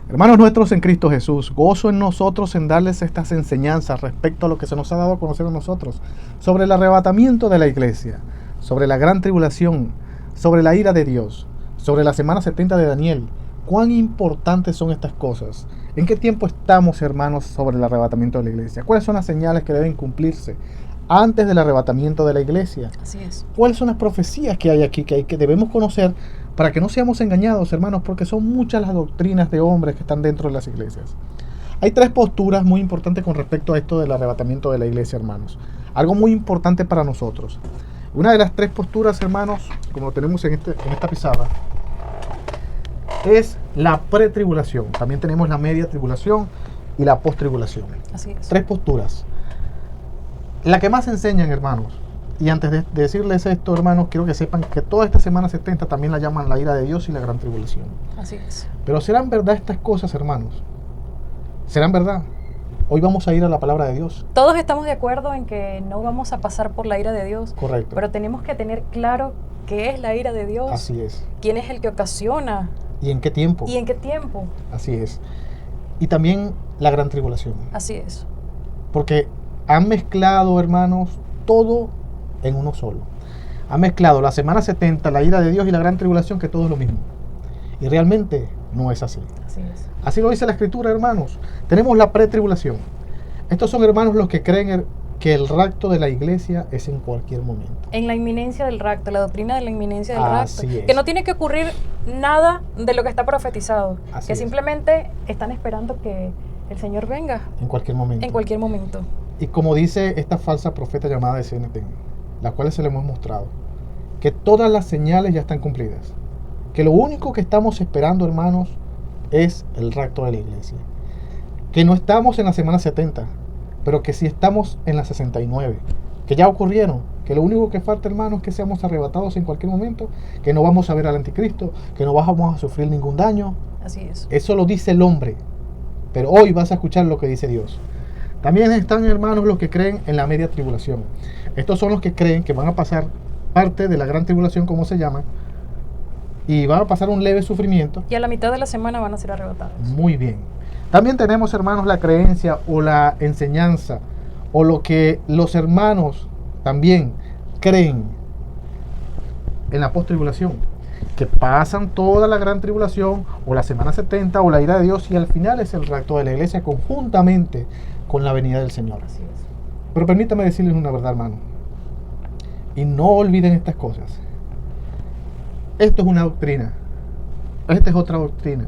Hermanos nuestros en Cristo Jesús, gozo en nosotros en darles estas enseñanzas respecto a lo que se nos ha dado a conocer a nosotros, sobre el arrebatamiento de la iglesia, sobre la gran tribulación, sobre la ira de Dios, sobre la semana 70 de Daniel. ¿Cuán importantes son estas cosas? ¿En qué tiempo estamos, hermanos, sobre el arrebatamiento de la iglesia? ¿Cuáles son las señales que deben cumplirse antes del arrebatamiento de la iglesia? Así es. ¿Cuáles son las profecías que hay aquí que debemos conocer para que no seamos engañados, hermanos? Porque son muchas las doctrinas de hombres que están dentro de las iglesias. Hay tres posturas muy importantes con respecto a esto del arrebatamiento de la iglesia, hermanos. Algo muy importante para nosotros. Una de las tres posturas, hermanos, como tenemos en esta pizarra, es la pretribulación. También tenemos la media tribulación y la postribulación. Así es. Tres posturas. La que más enseñan, hermanos, y antes de decirles esto, hermanos, quiero que sepan que toda esta semana 70 también la llaman la ira de Dios y la gran tribulación. Así es. Pero ¿serán verdad estas cosas, hermanos? ¿Serán verdad? Hoy vamos a ir a la palabra de Dios. Todos estamos de acuerdo en que no vamos a pasar por la ira de Dios. Correcto. Pero tenemos que tener claro qué es la ira de Dios. Así es. ¿Quién es el que ocasiona? ¿Y en qué tiempo? ¿Y en qué tiempo? Así es. Y también la gran tribulación. Así es. Porque han mezclado, hermanos, todo en uno solo. Han mezclado la semana 70, la ira de Dios y la gran tribulación, que todo es lo mismo. Y realmente no es así. Así es. Así lo dice la Escritura, hermanos. Tenemos la pretribulación. Estos son, hermanos, los que creen que el rapto de la iglesia es en cualquier momento. En la inminencia del rapto, la doctrina de la inminencia del Así rapto. es. Que no tiene que ocurrir nada de lo que está profetizado. Así que es. simplemente están esperando que el Señor venga En cualquier momento. en cualquier momento. Y como dice esta falsa profeta llamada de CNT, las cuales se le hemos mostrado, que todas las señales ya están cumplidas. Que lo único que estamos esperando, hermanos, es el rapto de la iglesia. Que no estamos en la semana 70, pero que sí estamos en la 69, que ya ocurrieron. Que lo único que falta, hermanos, es que seamos arrebatados en cualquier momento, que no vamos a ver al anticristo, que no vamos a sufrir ningún daño. Así es. Eso lo dice el hombre, pero hoy vas a escuchar lo que dice Dios. También están, hermanos, los que creen en la media tribulación. Estos son los que creen que van a pasar parte de la gran tribulación, como se llama, y van a pasar un leve sufrimiento. Y a la mitad de la semana van a ser arrebatados. Muy bien. También tenemos, hermanos, la creencia o la enseñanza, o lo que los hermanos también creen en la postribulación, que pasan toda la gran tribulación, o la semana 70, o la ira de Dios, y al final es el rapto de la iglesia conjuntamente con la venida del Señor. Así es. Pero permítame decirles una verdad, hermano, y no olviden estas cosas. Esto es una doctrina, esta es otra doctrina,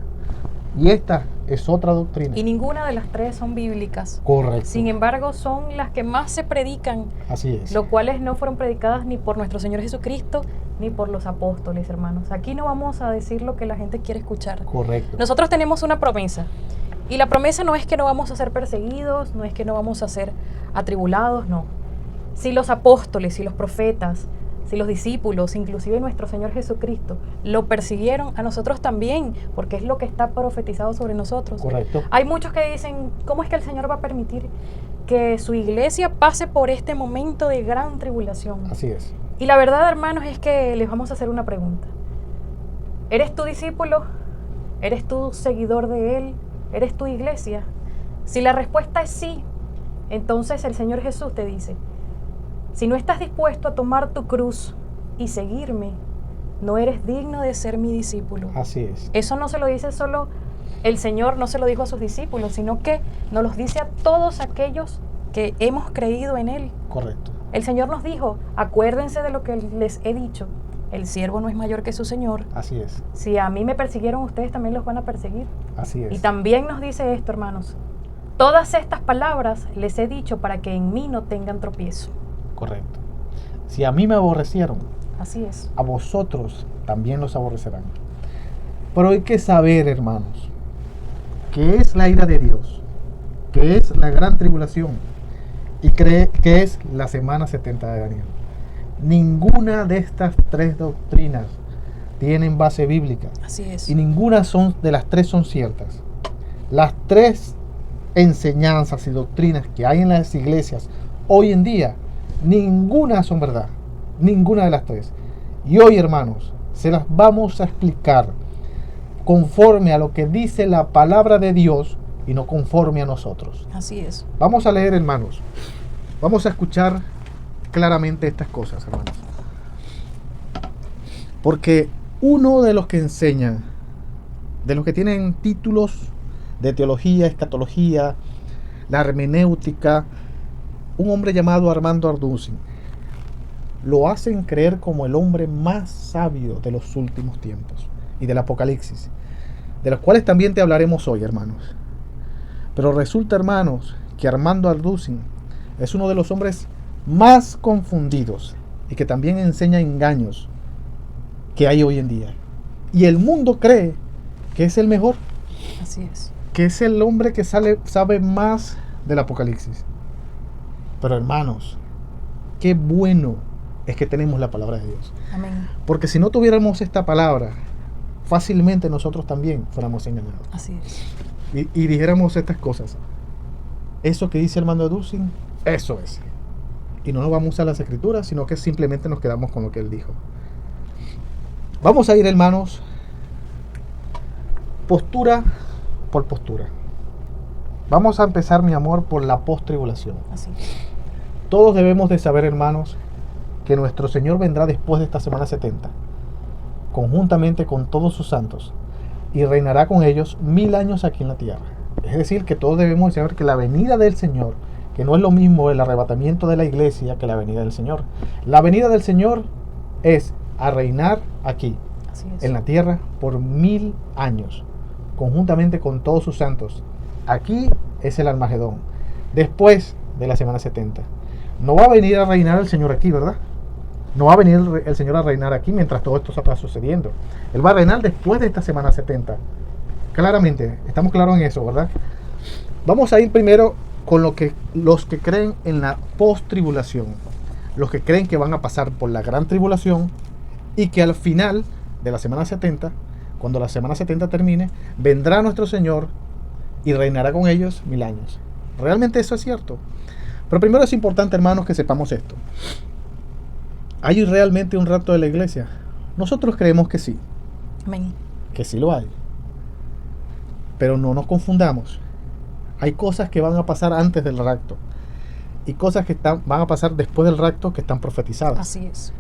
y esta es otra doctrina. Y ninguna de las tres son bíblicas. Correcto. Sin embargo, son las que más se predican, Así es. lo cuales no fueron predicadas ni por nuestro Señor Jesucristo ni por los apóstoles, hermanos. Aquí no vamos a decir lo que la gente quiere escuchar. Correcto. Nosotros tenemos una promesa. Y la promesa no es que no vamos a ser perseguidos, no es que no vamos a ser atribulados, no. Si los apóstoles, si los profetas, si los discípulos, inclusive nuestro Señor Jesucristo, lo persiguieron, a nosotros también, porque es lo que está profetizado sobre nosotros. Correcto. Hay muchos que dicen, ¿cómo es que el Señor va a permitir que su iglesia pase por este momento de gran tribulación? Así es. Y la verdad, hermanos, es que les vamos a hacer una pregunta. ¿Eres tu discípulo? ¿Eres tú seguidor de Él? ¿Eres tu iglesia? Si la respuesta es sí, entonces el Señor Jesús te dice, si no estás dispuesto a tomar tu cruz y seguirme, no eres digno de ser mi discípulo. Así es. Eso no se lo dice solo el Señor, no se lo dijo a sus discípulos, sino que nos los dice a todos aquellos que hemos creído en Él. Correcto. El Señor nos dijo, acuérdense de lo que les he dicho, el siervo no es mayor que su Señor. Así es. Si a mí me persiguieron, ustedes también los van a perseguir. Así es. Y también nos dice esto, hermanos, todas estas palabras les he dicho para que en mí no tengan tropiezo. Correcto. Si a mí me aborrecieron, Así es. a vosotros también los aborrecerán. Pero hay que saber, hermanos, que es la ira de Dios, que es la gran tribulación y que es la semana 70 de Daniel. Ninguna de estas tres doctrinas tienen base bíblica. Así es. Y ninguna de las tres son ciertas. Las tres enseñanzas y doctrinas que hay en las iglesias hoy en día, ninguna son verdad. Ninguna de las tres. Y hoy, hermanos, se las vamos a explicar conforme a lo que dice la palabra de Dios y no conforme a nosotros. Así es. Vamos a leer, hermanos. Vamos a escuchar claramente estas cosas, hermanos. Porque uno de los que enseñan, de los que tienen títulos de teología, escatología, la hermenéutica, un hombre llamado Armando Arducin, lo hacen creer como el hombre más sabio de los últimos tiempos y del Apocalipsis, de los cuales también te hablaremos hoy, hermanos. Pero resulta, hermanos, que Armando Arducin es uno de los hombres más confundidos y que también enseña engaños que hay hoy en día. Y el mundo cree que es el mejor. Así es. Que es el hombre que sabe más del Apocalipsis. Pero hermanos, qué bueno es que tenemos la palabra de Dios. Amén. Porque si no tuviéramos esta palabra, fácilmente nosotros también fuéramos engañados. Así es. Y dijéramos estas cosas. Eso que dice Armando Arducin, eso es. Y no nos vamos a las escrituras, sino que simplemente nos quedamos con lo que él dijo. Vamos a ir, hermanos, postura por postura. Vamos a empezar, mi amor, por la post-tribulación. Así es. Todos debemos de saber, hermanos, que nuestro Señor vendrá después de esta semana 70, conjuntamente con todos sus santos, y reinará con ellos 1000 años aquí en la tierra. Es decir, que todos debemos saber que la venida del Señor, que no es lo mismo el arrebatamiento de la iglesia que la venida del Señor. La venida del Señor es a reinar aquí, Así es. en la tierra, por 1000 años, conjuntamente con todos sus santos. Aquí es el Armagedón, después de la semana 70. No va a venir a reinar el Señor aquí, ¿verdad? No va a venir el Señor a reinar aquí mientras todo esto está sucediendo. Él va a reinar después de esta semana 70. Claramente, estamos claros en eso, ¿verdad? Vamos a ir primero con los que creen en la post-tribulación. Los que creen que van a pasar por la gran tribulación y que al final de la semana 70, cuando la semana 70 termine, vendrá nuestro Señor y reinará con ellos 1000 años. ¿Realmente eso es cierto? Pero primero es importante, hermanos, que sepamos esto. ¿Hay realmente un rapto de la iglesia? Nosotros creemos que sí. Amén. Que sí lo hay. Pero no nos confundamos. Hay cosas que van a pasar antes del rapto y cosas que van a pasar después del rapto que están profetizadas. Así es.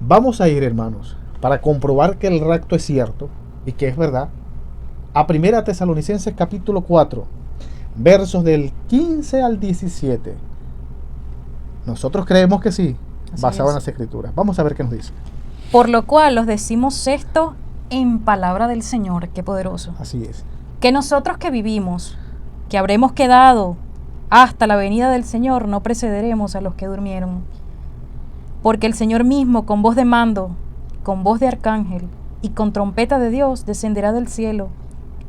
Vamos a ir, hermanos, para comprobar que el rapto es cierto y que es verdad, a 1 Tesalonicenses capítulo 4, versos del 15 al 17. Nosotros creemos que sí, basado en las escrituras. Vamos a ver qué nos dice. Por lo cual os decimos esto en palabra del Señor, qué poderoso. Así es. Que nosotros que vivimos, que habremos quedado hasta la venida del Señor, no precederemos a los que durmieron. Porque el Señor mismo, con voz de mando, con voz de arcángel y con trompeta de Dios, descenderá del cielo,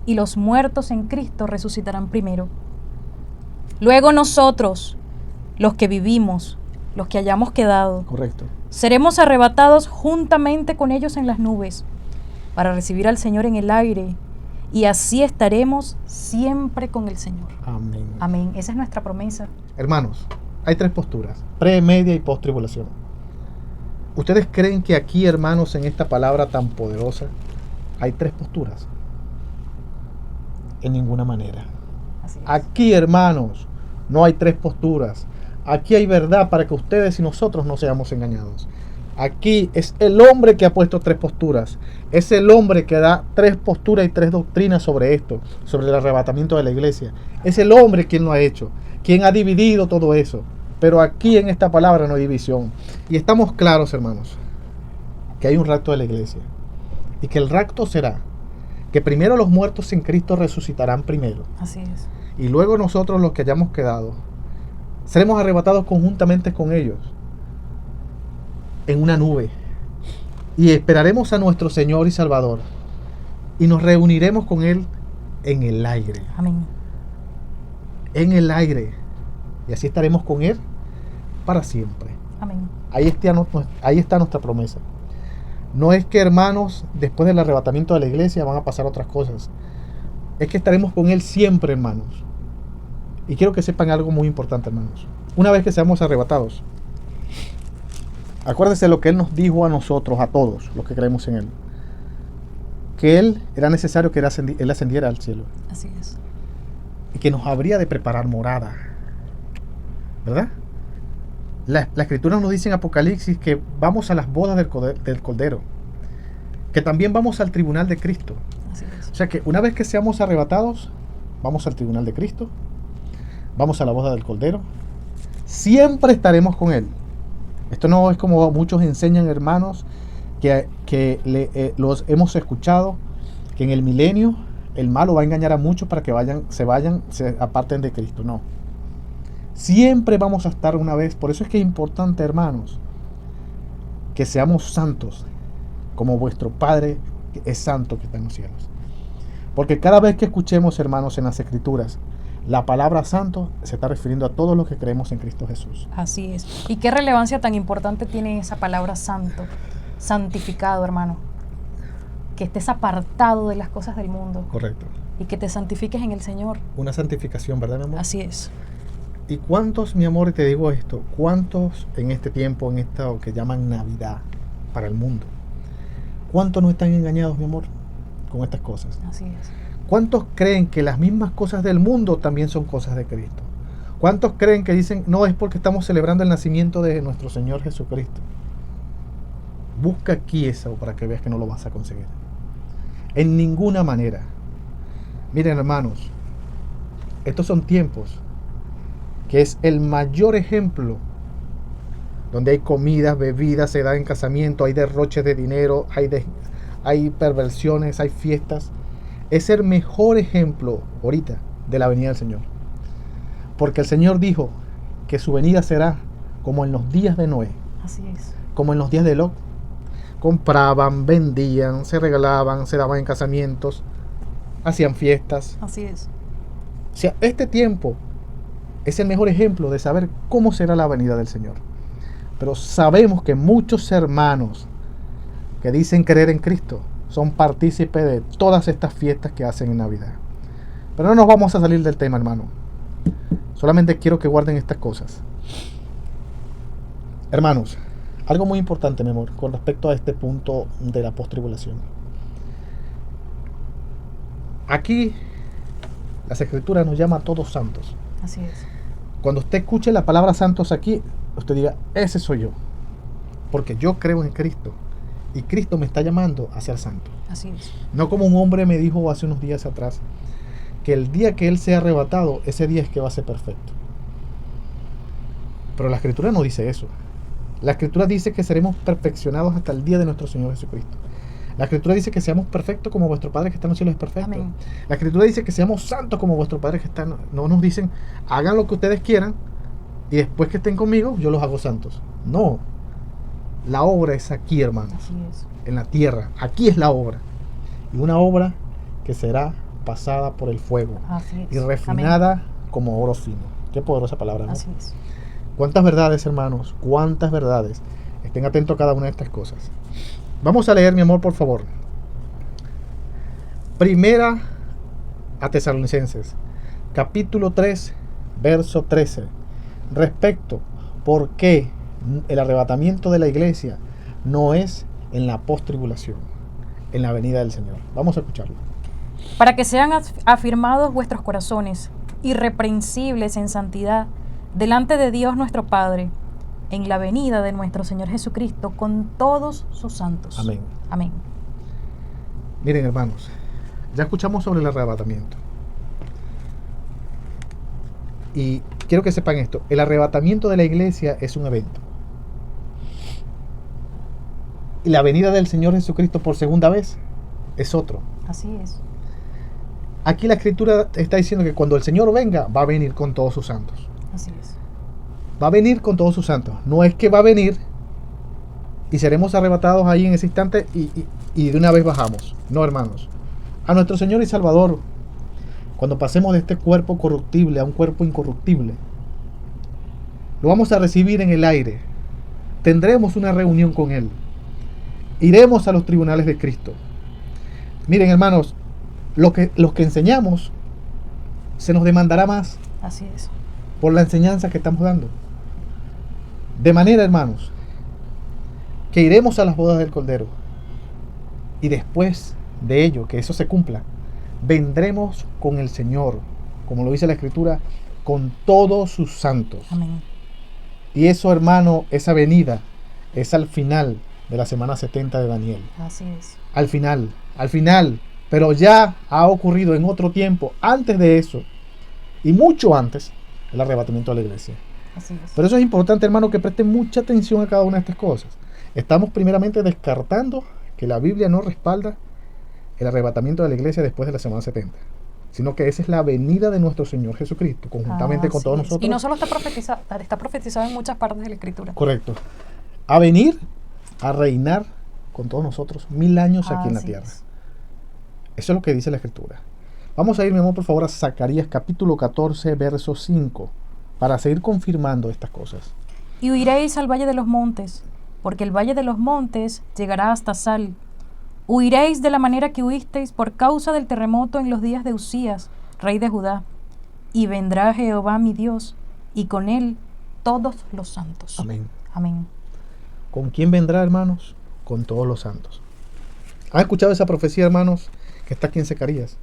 y los muertos en Cristo resucitarán primero. Luego nosotros, los que vivimos, los que hayamos quedado, Correcto. seremos arrebatados juntamente con ellos en las nubes, para recibir al Señor en el aire, y así estaremos siempre con el Señor. Amén. Amén. Esa es nuestra promesa. Hermanos, hay 3 posturas: pre, media y post tribulación. ¿Ustedes creen que aquí, hermanos, en esta palabra tan poderosa, hay 3 posturas? En ninguna manera. Así es. Aquí, hermanos, no hay 3 posturas. Aquí hay verdad para que ustedes y nosotros no seamos engañados. Aquí es el hombre que ha puesto 3 posturas. Es el hombre que da 3 posturas y 3 doctrinas sobre esto, sobre el arrebatamiento de la iglesia. Es el hombre quien lo ha hecho, quien ha dividido todo eso. Pero aquí en esta palabra no hay división. Y estamos claros, hermanos, que hay un rapto de la iglesia. Y que el rapto será que primero los muertos en Cristo resucitarán primero. Así es. Y luego nosotros, los que hayamos quedado, seremos arrebatados conjuntamente con ellos en una nube. Y esperaremos a nuestro Señor y Salvador. Y nos reuniremos con Él en el aire. Amén. En el aire. Y así estaremos con Él para siempre. Amén. Ahí está nuestra promesa. No es que, hermanos, después del arrebatamiento de la iglesia van a pasar otras cosas. Es que estaremos con Él siempre, hermanos. Y quiero que sepan algo muy importante, hermanos. Una vez que seamos arrebatados, acuérdense lo que Él nos dijo a nosotros, a todos los que creemos en Él. que era necesario que Él ascendiera al cielo. Así es. Y que nos habría de preparar morada. ¿Verdad? La Escritura nos dice en Apocalipsis que vamos a las bodas del Cordero. Que también vamos al tribunal de Cristo. Así es. O sea que una vez que seamos arrebatados, vamos al tribunal de Cristo. Vamos a la boda del Cordero. Siempre estaremos con Él. Esto no es como muchos enseñan, hermanos, que los hemos escuchado, que en el milenio el malo va a engañar a muchos para que se aparten de Cristo. No. Siempre vamos a estar una vez. Por eso es que es importante, hermanos, que seamos santos, como vuestro Padre es santo que está en los cielos. Porque cada vez que escuchemos, hermanos, en las Escrituras, la palabra santo se está refiriendo a todos los que creemos en Cristo Jesús. Así es. ¿Y qué relevancia tan importante tiene esa palabra santo? Santificado, hermano. Que estés apartado de las cosas del mundo. Correcto. Y que te santifiques en el Señor. Una santificación, ¿verdad, mi amor? Así es. ¿Y cuántos, mi amor, te digo esto, cuántos en este tiempo, en esta que llaman Navidad para el mundo, cuántos no están engañados, mi amor, con estas cosas? Así es. ¿Cuántos creen que las mismas cosas del mundo también son cosas de Cristo? ¿Cuántos creen que dicen, no, es porque estamos celebrando el nacimiento de nuestro Señor Jesucristo? Busca aquí eso para que veas que no lo vas a conseguir. En ninguna manera. Miren, hermanos, estos son tiempos que es el mayor ejemplo donde hay comidas, bebidas, se da en casamiento, hay derroches de dinero, hay perversiones, hay fiestas. Es el mejor ejemplo ahorita de la venida del Señor. Porque el Señor dijo que su venida será como en los días de Noé. Así es. Como en los días de Lot. Compraban, vendían, se regalaban, se daban en casamientos, hacían fiestas. Así es. O sea, este tiempo es el mejor ejemplo de saber cómo será la venida del Señor. Pero sabemos que muchos hermanos que dicen creer en Cristo son partícipes de todas estas fiestas que hacen en Navidad. Pero no nos vamos a salir del tema, hermano. Solamente quiero que guarden estas cosas. Hermanos, algo muy importante, mi amor, con respecto a este punto de la postribulación. Aquí, las Escrituras nos llama a todos santos. Así es. Cuando usted escuche la palabra santos aquí, usted diga, ese soy yo. Porque yo creo en Cristo. Y Cristo me está llamando a ser santo. Así es. No como un hombre me dijo hace unos días atrás, que el día que Él sea arrebatado, ese día es que va a ser perfecto. Pero la Escritura no dice eso. La Escritura dice que seremos perfeccionados hasta el día de nuestro Señor Jesucristo. La Escritura dice que seamos perfectos como vuestro Padre que está en los cielos es perfecto. Amén. La Escritura dice que seamos santos como vuestro Padre que está en... No nos dicen, hagan lo que ustedes quieran y después que estén conmigo, yo los hago santos. No. La obra es aquí, hermanos. Así es. En la tierra. Aquí es la obra. Y una obra que será pasada por el fuego. Así es. Y refinada Amén. como oro fino. Qué poderosa palabra, ¿no? Así es. ¿Cuántas verdades, hermanos? ¿Cuántas verdades? Estén atentos a cada una de estas cosas. Vamos a leer, mi amor, por favor. Primera a Tesalonicenses, capítulo 3, verso 13. Respecto, ¿por qué el arrebatamiento de la iglesia no es en la postribulación, en la venida del Señor? Vamos a escucharlo. Para que sean afirmados vuestros corazones, irreprensibles en santidad, delante de Dios nuestro Padre, en la venida de nuestro Señor Jesucristo con todos sus santos. Amén. Amén. Miren, hermanos, ya escuchamos sobre el arrebatamiento. Y quiero que sepan esto, el arrebatamiento de la iglesia es un evento. Y la venida del Señor Jesucristo por segunda vez es otro. Así es. Aquí la Escritura está diciendo que cuando el Señor venga, va a venir con todos sus santos. Así es. Va a venir con todos sus santos. No es que va a venir y seremos arrebatados ahí en ese instante y de una vez bajamos. No, hermanos. A nuestro Señor y Salvador, cuando pasemos de este cuerpo corruptible a un cuerpo incorruptible, lo vamos a recibir en el aire. Tendremos una reunión con Él. Iremos a los tribunales de Cristo. Miren, hermanos, los que enseñamos se nos demandará más Así es. por la enseñanza que estamos dando. De manera, hermanos, que iremos a las bodas del Cordero y después de ello, que eso se cumpla, vendremos con el Señor, como lo dice la Escritura, con todos sus santos. Amén. Y eso, hermano, esa venida es al final de la semana 70 de Daniel. Así es. Al final, pero ya ha ocurrido en otro tiempo, antes de eso, y mucho antes, el arrebatamiento de la iglesia. Así es. Por eso es importante, hermano, que presten mucha atención a cada una de estas cosas. Estamos primeramente descartando que la Biblia no respalda el arrebatamiento de la iglesia después de la semana 70, sino que esa es la venida de nuestro Señor Jesucristo, conjuntamente con todos nosotros. Y no solo está profetizado en muchas partes de la Escritura. Correcto. A venir a reinar con todos nosotros 1000 años aquí en la tierra. Eso es lo que dice la Escritura. Vamos a ir, mi amor, por favor, a Zacarías capítulo 14, verso 5, para seguir confirmando estas cosas. Y huiréis al valle de los montes, porque el valle de los montes llegará hasta Sal. Huiréis de la manera que huisteis por causa del terremoto en los días de Usías, rey de Judá. Y vendrá Jehová mi Dios, y con él todos los santos. Amén. Amén. ¿Con quién vendrá, hermanos? Con todos los santos. ¿Han escuchado esa profecía, hermanos, que está aquí en Zacarías?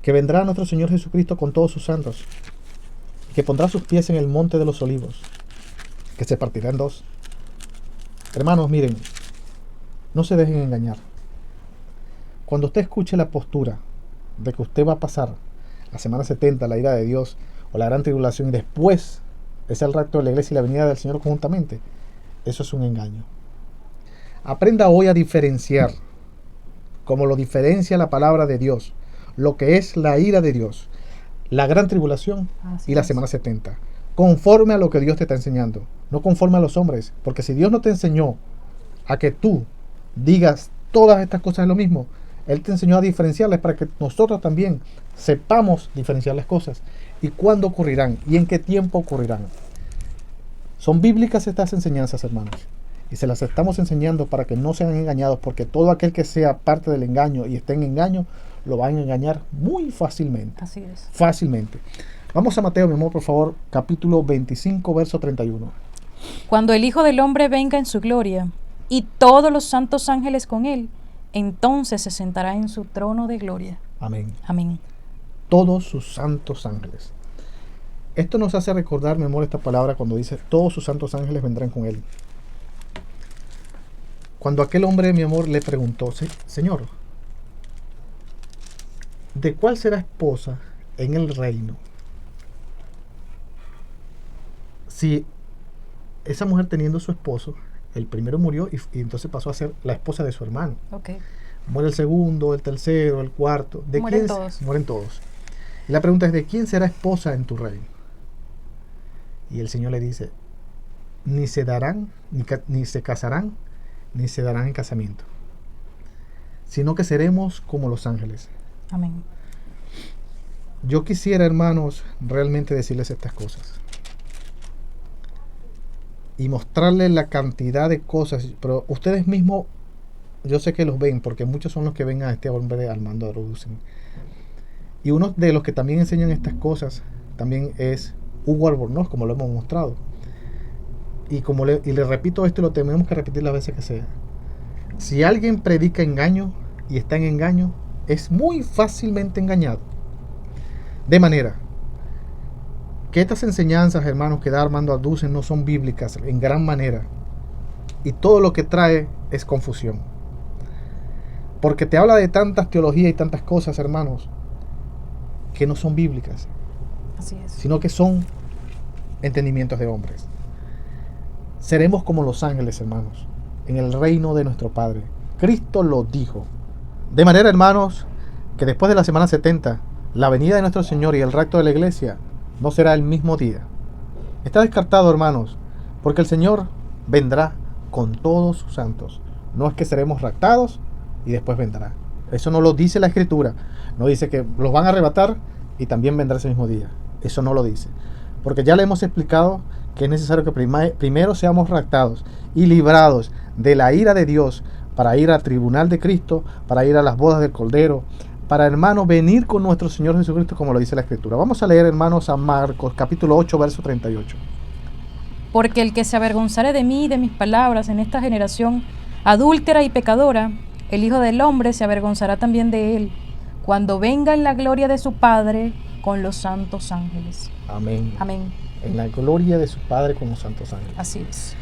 Que vendrá nuestro Señor Jesucristo con todos sus santos, que pondrá sus pies en el monte de los olivos, que se partirá en dos. Hermanos, miren, no se dejen engañar. Cuando usted escuche la postura de que usted va a pasar la semana 70, la ira de Dios, o la gran tribulación, y después es el rapto de la iglesia y la venida del Señor conjuntamente, eso es un engaño. Aprenda hoy a diferenciar, como lo diferencia la palabra de Dios, lo que es la ira de Dios, la gran tribulación y la semana 70, conforme a lo que Dios te está enseñando, no conforme a los hombres, porque si Dios no te enseñó a que tú digas todas estas cosas es lo mismo, Él te enseñó a diferenciarlas para que nosotros también sepamos diferenciar las cosas y cuándo ocurrirán y en qué tiempo ocurrirán. Son bíblicas estas enseñanzas, hermanos, y se las estamos enseñando para que no sean engañados, porque todo aquel que sea parte del engaño y esté en engaño lo van a engañar muy fácilmente. Así es. Fácilmente. Vamos a Mateo, mi amor, por favor, capítulo 25, verso 31. Cuando el Hijo del Hombre venga en su gloria, y todos los santos ángeles con él, entonces se sentará en su trono de gloria. Amén. Amén. Todos sus santos ángeles. Esto nos hace recordar, mi amor, esta palabra cuando dice todos sus santos ángeles vendrán con él. Cuando aquel hombre, mi amor, le preguntó, Señor, ¿de cuál será esposa en el reino? Si esa mujer teniendo su esposo, el primero murió y entonces pasó a ser la esposa de su hermano. Okay. Muere el segundo, el tercero, el cuarto. ¿De mueren quién? Todos. Mueren todos. Y la pregunta es, ¿de quién será esposa en tu reino? Y el Señor le dice, ni se darán, ni se casarán, ni se darán en casamiento, sino que seremos como los ángeles. Amén. Yo quisiera, hermanos, realmente decirles estas cosas y mostrarles la cantidad de cosas, pero ustedes mismos, yo sé que los ven, porque muchos son los que ven a este hombre al mando de Roducen. Y uno de los que también enseñan estas cosas también es Hugo Albornoz, como lo hemos mostrado. Y le repito esto y lo tenemos que repetir las veces que sea. Si alguien predica engaño y está en engaño, es muy fácilmente engañado. De manera que estas enseñanzas, hermanos, que da Armando Alducen no son bíblicas en gran manera. Y todo lo que trae es confusión. Porque te habla de tantas teologías y tantas cosas, hermanos, que no son bíblicas. Así es. Sino que son entendimientos de hombres. Seremos como los ángeles, hermanos, en el reino de nuestro Padre. Cristo lo dijo. De manera, hermanos, que después de la semana 70, la venida de nuestro Señor y el rapto de la iglesia no será el mismo día. Está descartado, hermanos, porque el Señor vendrá con todos sus santos. No es que seremos raptados y después vendrá. Eso no lo dice la Escritura. No dice que los van a arrebatar y también vendrá ese mismo día. Eso no lo dice. Porque ya le hemos explicado que es necesario que primero seamos raptados y librados de la ira de Dios para ir al tribunal de Cristo, para ir a las bodas del Cordero, para, hermanos, venir con nuestro Señor Jesucristo, como lo dice la Escritura. Vamos a leer, hermanos, a Marcos, capítulo 8, verso 38. Porque el que se avergonzare de mí y de mis palabras en esta generación adúltera y pecadora, El Hijo del Hombre se avergonzará también de él, cuando venga en la gloria de su Padre con los santos ángeles. Amén. Amén. En la gloria de su Padre con los santos ángeles. Así es.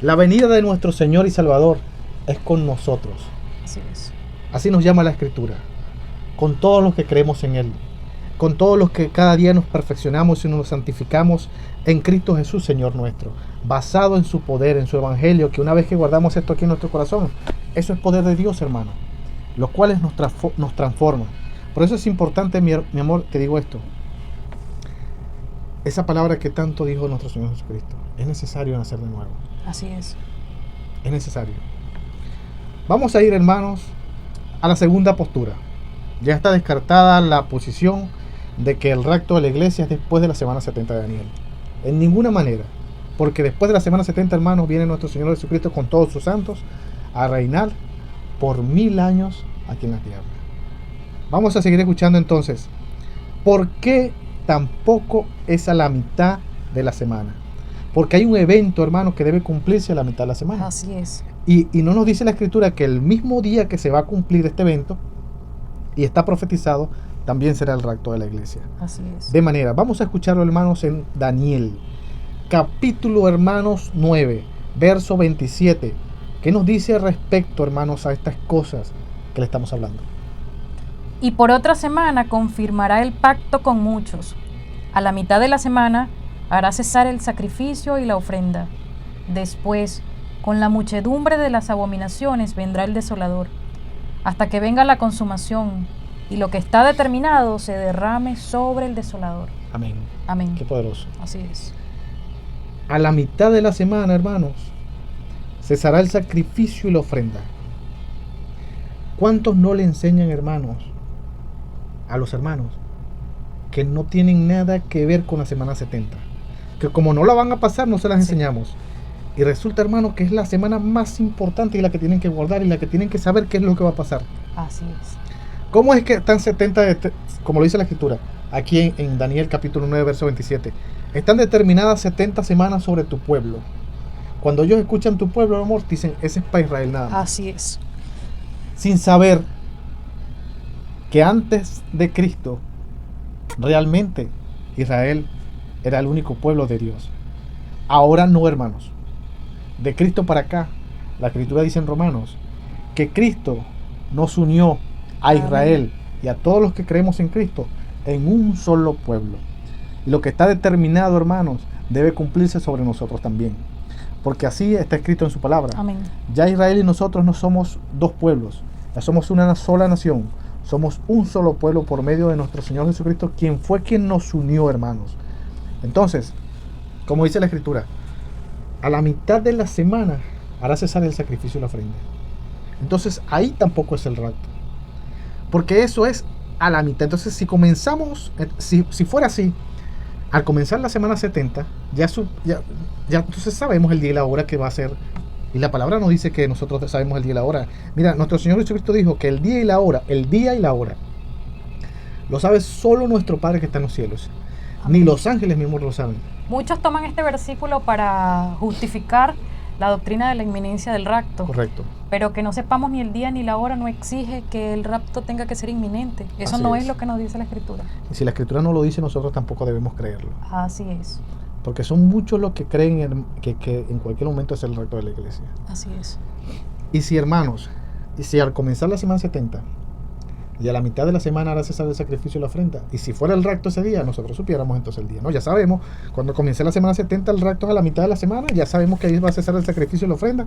La venida de nuestro Señor y Salvador es con nosotros. Así es. Así nos llama la Escritura. Con todos los que creemos en Él. Con todos los que cada día nos perfeccionamos y nos santificamos en Cristo Jesús, Señor nuestro. Basado en su poder, en su evangelio, que una vez que guardamos esto aquí en nuestro corazón, eso es poder de Dios, hermano. Los cuales nos transforman. Por eso es importante, mi amor, te digo esto. Esa palabra que tanto dijo nuestro Señor Jesucristo. Es necesario nacer de nuevo. Así es. Es necesario. Vamos a ir, hermanos, a la segunda postura. Ya está descartada la posición de que el rapto de la iglesia es después de la semana 70 de Daniel. En ninguna manera. Porque después de la semana 70, hermanos, viene nuestro Señor Jesucristo con todos sus santos a reinar por 1000 años aquí en la tierra. Vamos a seguir escuchando entonces. ¿Por qué tampoco es a la mitad de la semana? Porque hay un evento, hermanos, que debe cumplirse a la mitad de la semana. Así es. Y no nos dice la Escritura que el mismo día que se va a cumplir este evento, y está profetizado, también será el rapto de la iglesia. Así es. De manera, vamos a escucharlo, hermanos, en Daniel, capítulo, hermanos, 9, verso 27. ¿Qué nos dice respecto, hermanos, a estas cosas que le estamos hablando? Y por otra semana confirmará el pacto con muchos. A la mitad de la semana hará cesar el sacrificio y la ofrenda. Después, con la muchedumbre de las abominaciones vendrá el desolador, hasta que venga la consumación, y lo que está determinado se derrame sobre el desolador. Amén. Amén. Qué poderoso. Así es. A la mitad de la semana, hermanos, cesará el sacrificio y la ofrenda. ¿Cuántos no le enseñan, hermanos, a los hermanos que no tienen nada que ver con la semana 70? Que como no la van a pasar, no se las enseñamos. Y resulta, hermano, que es la semana más importante y la que tienen que guardar y la que tienen que saber qué es lo que va a pasar. Así es. ¿Cómo es que están 70, como lo dice la Escritura, aquí en Daniel capítulo 9, verso 27? Están determinadas 70 semanas sobre tu pueblo. Cuando ellos escuchan tu pueblo, amor, dicen, ese es para Israel nada más. Así es. Sin saber que antes de Cristo, realmente Israel era el único pueblo de Dios. Ahora no, hermanos. De Cristo para acá, la Escritura dice en Romanos que Cristo nos unió a Israel y a todos los que creemos en Cristo en un solo pueblo. Y lo que está determinado, hermanos, debe cumplirse sobre nosotros también, porque así está escrito en su palabra. Amén. Ya Israel y nosotros no somos dos pueblos, ya somos una sola nación, somos un solo pueblo por medio de nuestro Señor Jesucristo, quien fue quien nos unió, hermanos. Entonces, como dice la Escritura, a la mitad de la semana hará cesar el sacrificio y la ofrenda. Entonces ahí tampoco es el rapto, porque eso es a la mitad. Entonces si comenzamos, si fuera así, al comenzar la semana 70, ya entonces sabemos el día y la hora que va a ser. Y la palabra nos dice que nosotros sabemos el día y la hora. Mira, nuestro Señor Jesucristo dijo que el día y la hora, lo sabe solo nuestro Padre que está en los cielos. Amén. Ni los ángeles mismos lo saben. Muchos toman este versículo para justificar la doctrina de la inminencia del rapto. Correcto. Pero que no sepamos ni el día ni la hora no exige que el rapto tenga que ser inminente. Eso Así no es. es lo que nos dice la Escritura. Y si la Escritura no lo dice, nosotros tampoco debemos creerlo. Así es. Porque son muchos los que creen que en cualquier momento es el rapto de la iglesia. Así es. Y si, hermanos, al comenzar la semana 70 y a la mitad de la semana hará cesar el sacrificio y la ofrenda, y si fuera el rapto ese día, nosotros supiéramos entonces el día, ¿no? Ya sabemos, cuando comience la semana 70, el rapto es a la mitad de la semana, ya sabemos que ahí va a cesar el sacrificio y la ofrenda,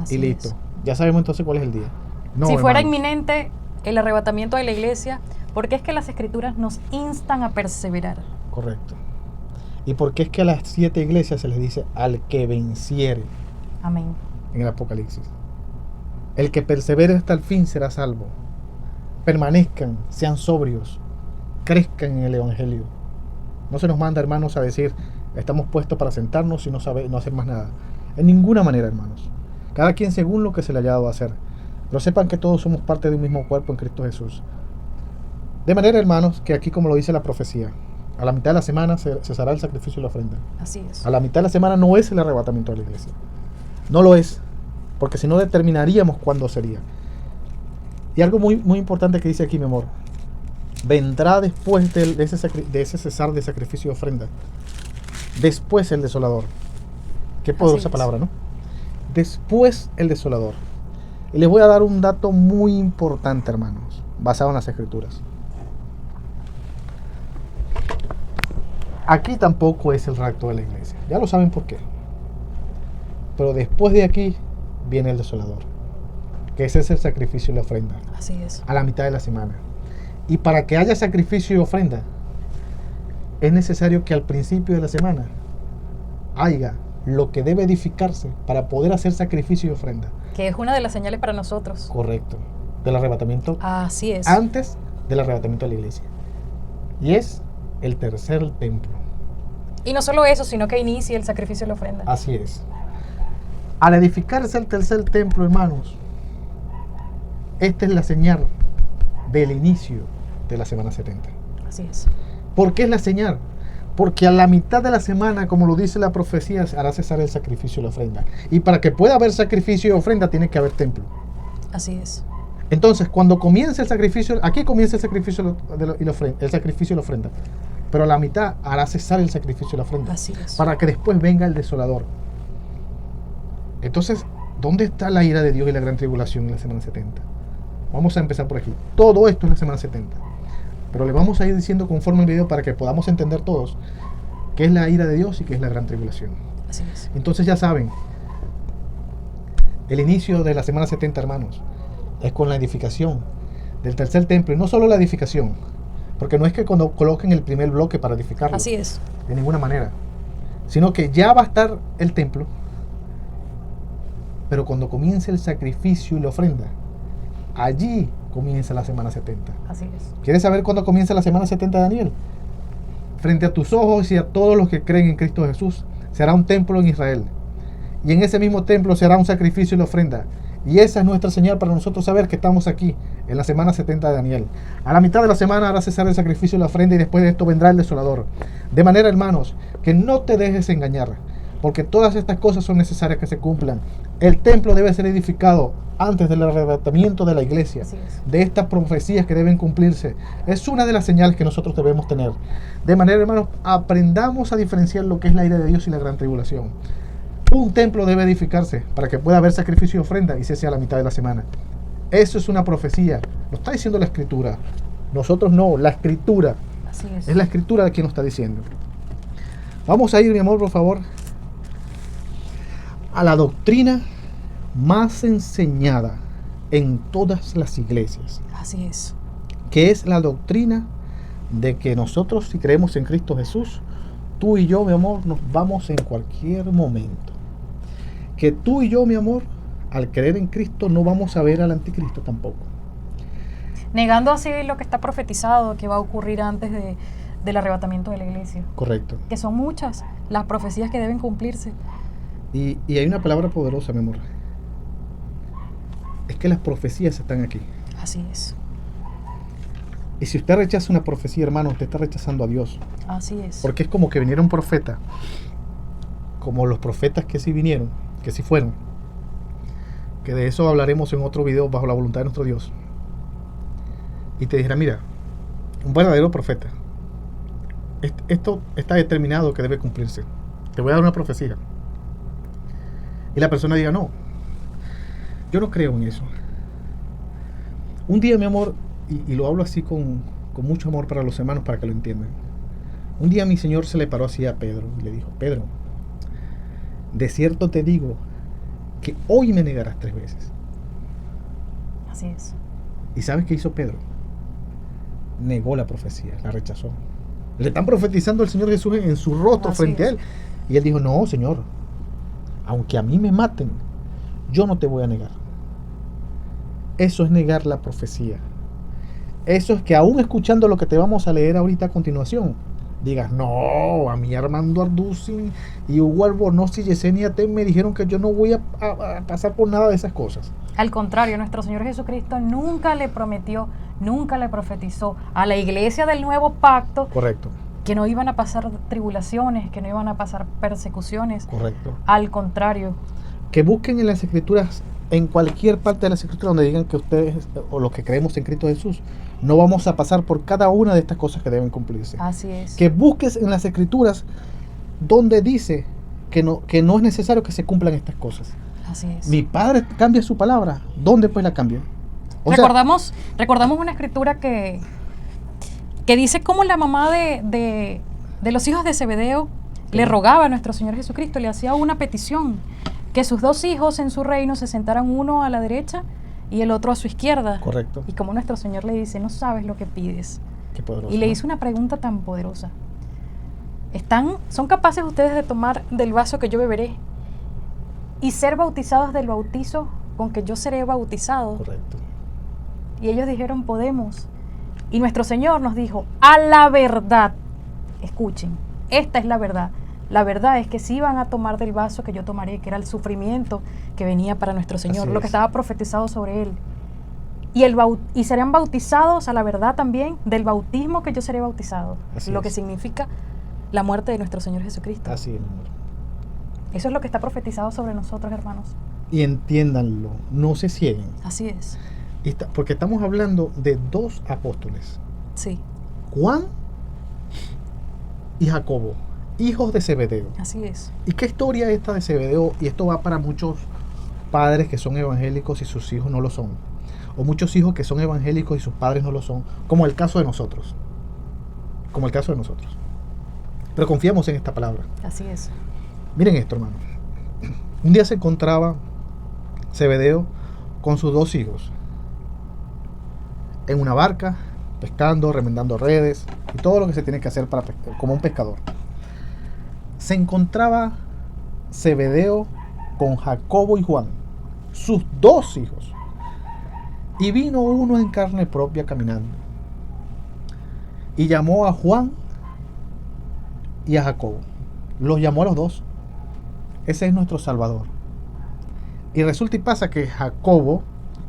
Así y listo. es. Ya sabemos entonces cuál es el día. No, Si fuera hermanos. inminente el arrebatamiento de la iglesia, porque es que las Escrituras nos instan a perseverar. Correcto. ¿Y por qué es que a las 7 iglesias se les dice al que venciere Amén. en el Apocalipsis? El que persevere hasta el fin será salvo. Permanezcan, sean sobrios, crezcan en el Evangelio. No se nos manda, hermanos, a decir estamos puestos para sentarnos y no hacer más nada. En ninguna manera, hermanos. Cada quien según lo que se le haya dado a hacer. Pero sepan que todos somos parte de un mismo cuerpo en Cristo Jesús. De manera, hermanos, que aquí, como lo dice la profecía, a la mitad de la semana cesará el sacrificio y la ofrenda. Así es. A la mitad de la semana no es el arrebatamiento de la iglesia. No lo es, porque si no determinaríamos cuándo sería. Y algo muy, muy importante que dice aquí, mi amor. Vendrá después de ese cesar de sacrificio y ofrenda. Después el desolador. Qué poderosa palabra, ¿no? Después el desolador. Y les voy a dar un dato muy importante, hermanos, basado en las Escrituras. Aquí tampoco es el rapto de la iglesia. Ya lo saben por qué. Pero después de aquí viene el desolador, que ese es el sacrificio y la ofrenda. Así es. A la mitad de la semana. Y para que haya sacrificio y ofrenda, es necesario que al principio de la semana haya lo que debe edificarse para poder hacer sacrificio y ofrenda. Que es una de las señales para nosotros. Correcto. Del arrebatamiento. Así es. Antes del arrebatamiento de la iglesia. Y es el tercer templo. Y no solo eso, sino que inicie el sacrificio y la ofrenda. Así es. Al edificarse el tercer templo, hermanos, esta es la señal del inicio de la semana 70. Así es. ¿Por qué es la señal? Porque a la mitad de la semana, como lo dice la profecía, hará cesar el sacrificio y la ofrenda. Y para que pueda haber sacrificio y ofrenda, tiene que haber templo. Así es. Entonces, cuando comience el sacrificio, aquí comienza el sacrificio y la ofrenda, el sacrificio y la ofrenda. Pero a la mitad hará cesar el sacrificio y la ofrenda. Así es. Para que después venga el desolador. Entonces, ¿dónde está la ira de Dios y la gran tribulación en la semana 70? Vamos a empezar por aquí. Todo esto es la semana 70. Pero le vamos a ir diciendo conforme el video para que podamos entender todos qué es la ira de Dios y qué es la gran tribulación. Así es. Entonces ya saben, el inicio de la semana 70, hermanos, es con la edificación del tercer templo. Y no solo la edificación, porque no es que cuando coloquen el primer bloque para edificarlo. Así es. De ninguna manera. Sino que ya va a estar el templo, pero cuando comience el sacrificio y la ofrenda, allí comienza la semana 70. Así es. ¿Quieres saber cuándo comienza la semana 70 de Daniel? Frente a tus ojos y a todos los que creen en Cristo Jesús, se hará un templo en Israel. Y en ese mismo templo se hará un sacrificio y la ofrenda. Y esa es nuestra señal para nosotros saber que estamos aquí, en la semana 70 de Daniel. A la mitad de la semana hará cesar el sacrificio y la ofrenda, y después de esto vendrá el desolador. De manera, hermanos, que no te dejes engañar, porque todas estas cosas son necesarias que se cumplan. El templo debe ser edificado antes del arrebatamiento de la iglesia. Así es. De estas profecías que deben cumplirse. Es una de las señales que nosotros debemos tener. De manera, hermanos, aprendamos a diferenciar lo que es la ira de Dios y la gran tribulación. Un templo debe edificarse para que pueda haber sacrificio y ofrenda, y cese a la mitad de la semana. Eso es una profecía. Lo está diciendo la Escritura. Nosotros no, la Escritura. Así es. Es la Escritura la que nos está diciendo. Vamos a ir, mi amor, por favor, a la doctrina más enseñada en todas las iglesias, Así es. que es la doctrina de que nosotros, si creemos en Cristo Jesús, tú y yo, mi amor, nos vamos en cualquier momento. Que tú y yo, mi amor, al creer en Cristo, no vamos a ver al anticristo tampoco. Negando así lo que está profetizado, que va a ocurrir antes del arrebatamiento de la iglesia. Correcto. Que son muchas las profecías que deben cumplirse. Y hay una palabra poderosa, mi amor. Es que las profecías están aquí. Así es. Y si usted rechaza una profecía, hermano, usted está rechazando a Dios. Así es. Porque es como que viniera un profeta, como los profetas que sí vinieron, que sí fueron, que de eso hablaremos en otro video bajo la voluntad de nuestro Dios. Y te dijera, mira, un verdadero profeta, esto está determinado que debe cumplirse. Te voy a dar una profecía. Y la persona diga, no, yo no creo en eso. Un día, mi amor, y lo hablo así con mucho amor para los hermanos, para que lo entiendan. Un día mi Señor se le paró así a Pedro y le dijo, Pedro, de cierto te digo que hoy me negarás 3 veces. Así es. ¿Y sabes qué hizo Pedro? Negó la profecía, la rechazó. Le están profetizando al Señor Jesús en su rostro Así frente a él. Y él dijo, no, Señor, aunque a mí me maten, yo no te voy a negar. Eso es negar la profecía. Eso es que aún escuchando lo que te vamos a leer ahorita a continuación, digas, no, a mí Armando Arduzzi y Hugo Albornoz y Yesenia Ten me dijeron que yo no voy a pasar por nada de esas cosas. Al contrario, nuestro Señor Jesucristo nunca le prometió, nunca le profetizó a la iglesia del nuevo pacto. Correcto. Que no iban a pasar tribulaciones, que no iban a pasar persecuciones. Correcto. Al contrario. que busquen en las escrituras, en cualquier parte de las escrituras donde digan que ustedes o los que creemos en Cristo Jesús no vamos a pasar por cada una de estas cosas que deben cumplirse. Así es. Que busques en las escrituras donde dice que no es necesario que se cumplan estas cosas. Así es. Mi Padre cambia su palabra. ¿Dónde pues la cambia? O sea, recordamos una escritura que dice cómo la mamá de los hijos de Zebedeo le rogaba a nuestro Señor Jesucristo, le hacía una petición, que sus 2 hijos en su reino se sentaran uno a la derecha y el otro a su izquierda. correcto. Y como nuestro Señor le dice, no sabes lo que pides. Qué poderoso, Y le ¿no? hizo una pregunta tan poderosa. ¿Son capaces ustedes de tomar del vaso que yo beberé y ser bautizados del bautizo con que yo seré bautizado? Correcto. Y ellos dijeron, podemos. Y nuestro Señor nos dijo, a la verdad, escuchen, esta es la verdad. La verdad es que sí van a tomar del vaso que yo tomaré, que era el sufrimiento que venía para nuestro Señor, Así lo que es. estaba profetizado sobre Él. Y serán bautizados a la verdad también del bautismo que yo seré bautizado, Así lo es. que significa la muerte de nuestro Señor Jesucristo. Así es, mi amor. Eso es lo que está profetizado sobre nosotros, hermanos. Y entiéndanlo, no se cieguen. Así es. Porque estamos hablando de 2 apóstoles, Sí, Juan y Jacobo, hijos de Zebedeo. así es. ¿Y qué historia es esta de Zebedeo? Y esto va para muchos padres que son evangélicos y sus hijos no lo son. O muchos hijos que son evangélicos y sus padres no lo son. Como el caso de nosotros. Como el caso de nosotros. Pero confiamos en esta palabra. Así es. Miren esto, hermano. Un día se encontraba Zebedeo con sus 2 hijos en una barca, pescando, remendando redes y todo lo que se tiene que hacer para pescar, como un pescador. Se encontraba Zebedeo con Jacobo y Juan, sus 2 hijos. Y vino uno en carne propia caminando y llamó a Juan y a Jacobo. Los llamó a los 2. Ese es nuestro Salvador. Y resulta y pasa que Jacobo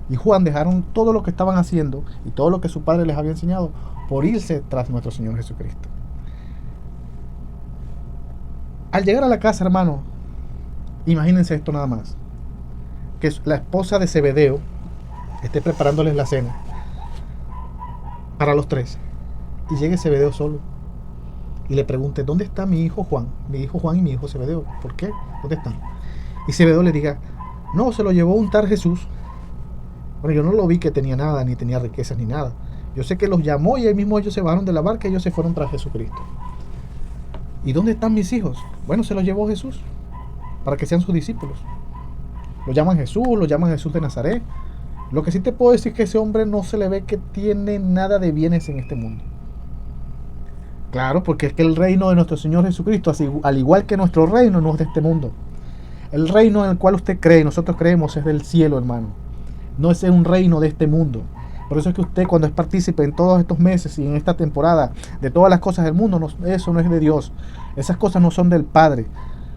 y Juan dejaron todo lo que estaban haciendo y todo lo que su padre les había enseñado por irse tras nuestro Señor Jesucristo. Al llegar a la casa, hermano, imagínense esto nada más. Que la esposa de Zebedeo esté preparándoles la cena para los 3. Y llegue Zebedeo solo. Y le pregunte, ¿dónde está mi hijo Juan? Mi hijo Juan y mi hijo Zebedeo. ¿Por qué? ¿Dónde están? Y Zebedeo le diga, no, se lo llevó un tal Jesús. Bueno, yo no lo vi que tenía nada, ni tenía riquezas, ni nada. Yo sé que los llamó y ahí mismo ellos se bajaron de la barca y ellos se fueron tras Jesucristo. ¿Y dónde están mis hijos? Bueno, se los llevó Jesús para que sean sus discípulos. Lo llaman Jesús de Nazaret. Lo que sí te puedo decir es que ese hombre no se le ve que tiene nada de bienes en este mundo. Claro, porque es que el reino de nuestro Señor Jesucristo, así, al igual que nuestro reino, no es de este mundo. El reino en el cual usted cree, nosotros creemos, es del cielo, hermano. No es un reino de este mundo. Por eso es que usted, cuando es partícipe en todos estos meses y en esta temporada de todas las cosas del mundo, eso no es de Dios. Esas cosas no son del Padre.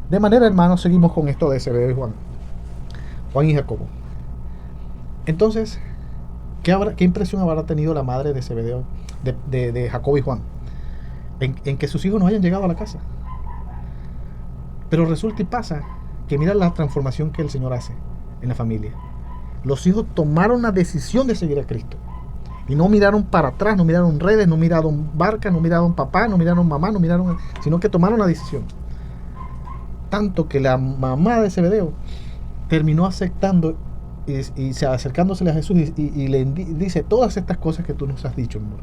De manera, hermano, seguimos con esto de Zebedeo y Juan y Jacobo. Entonces, ¿qué impresión habrá tenido la madre de Zebedeo, de Jacobo y Juan? En que sus hijos no hayan llegado a la casa. Pero resulta y pasa que mira la transformación que el Señor hace en la familia. Los hijos tomaron la decisión de seguir a Cristo. Y no miraron para atrás, no miraron redes, no miraron barcas, no miraron papá, no miraron mamá, sino que tomaron la decisión. Tanto que la mamá de Zebedeo terminó aceptando y acercándose a Jesús y le dice todas estas cosas que tú nos has dicho, amor.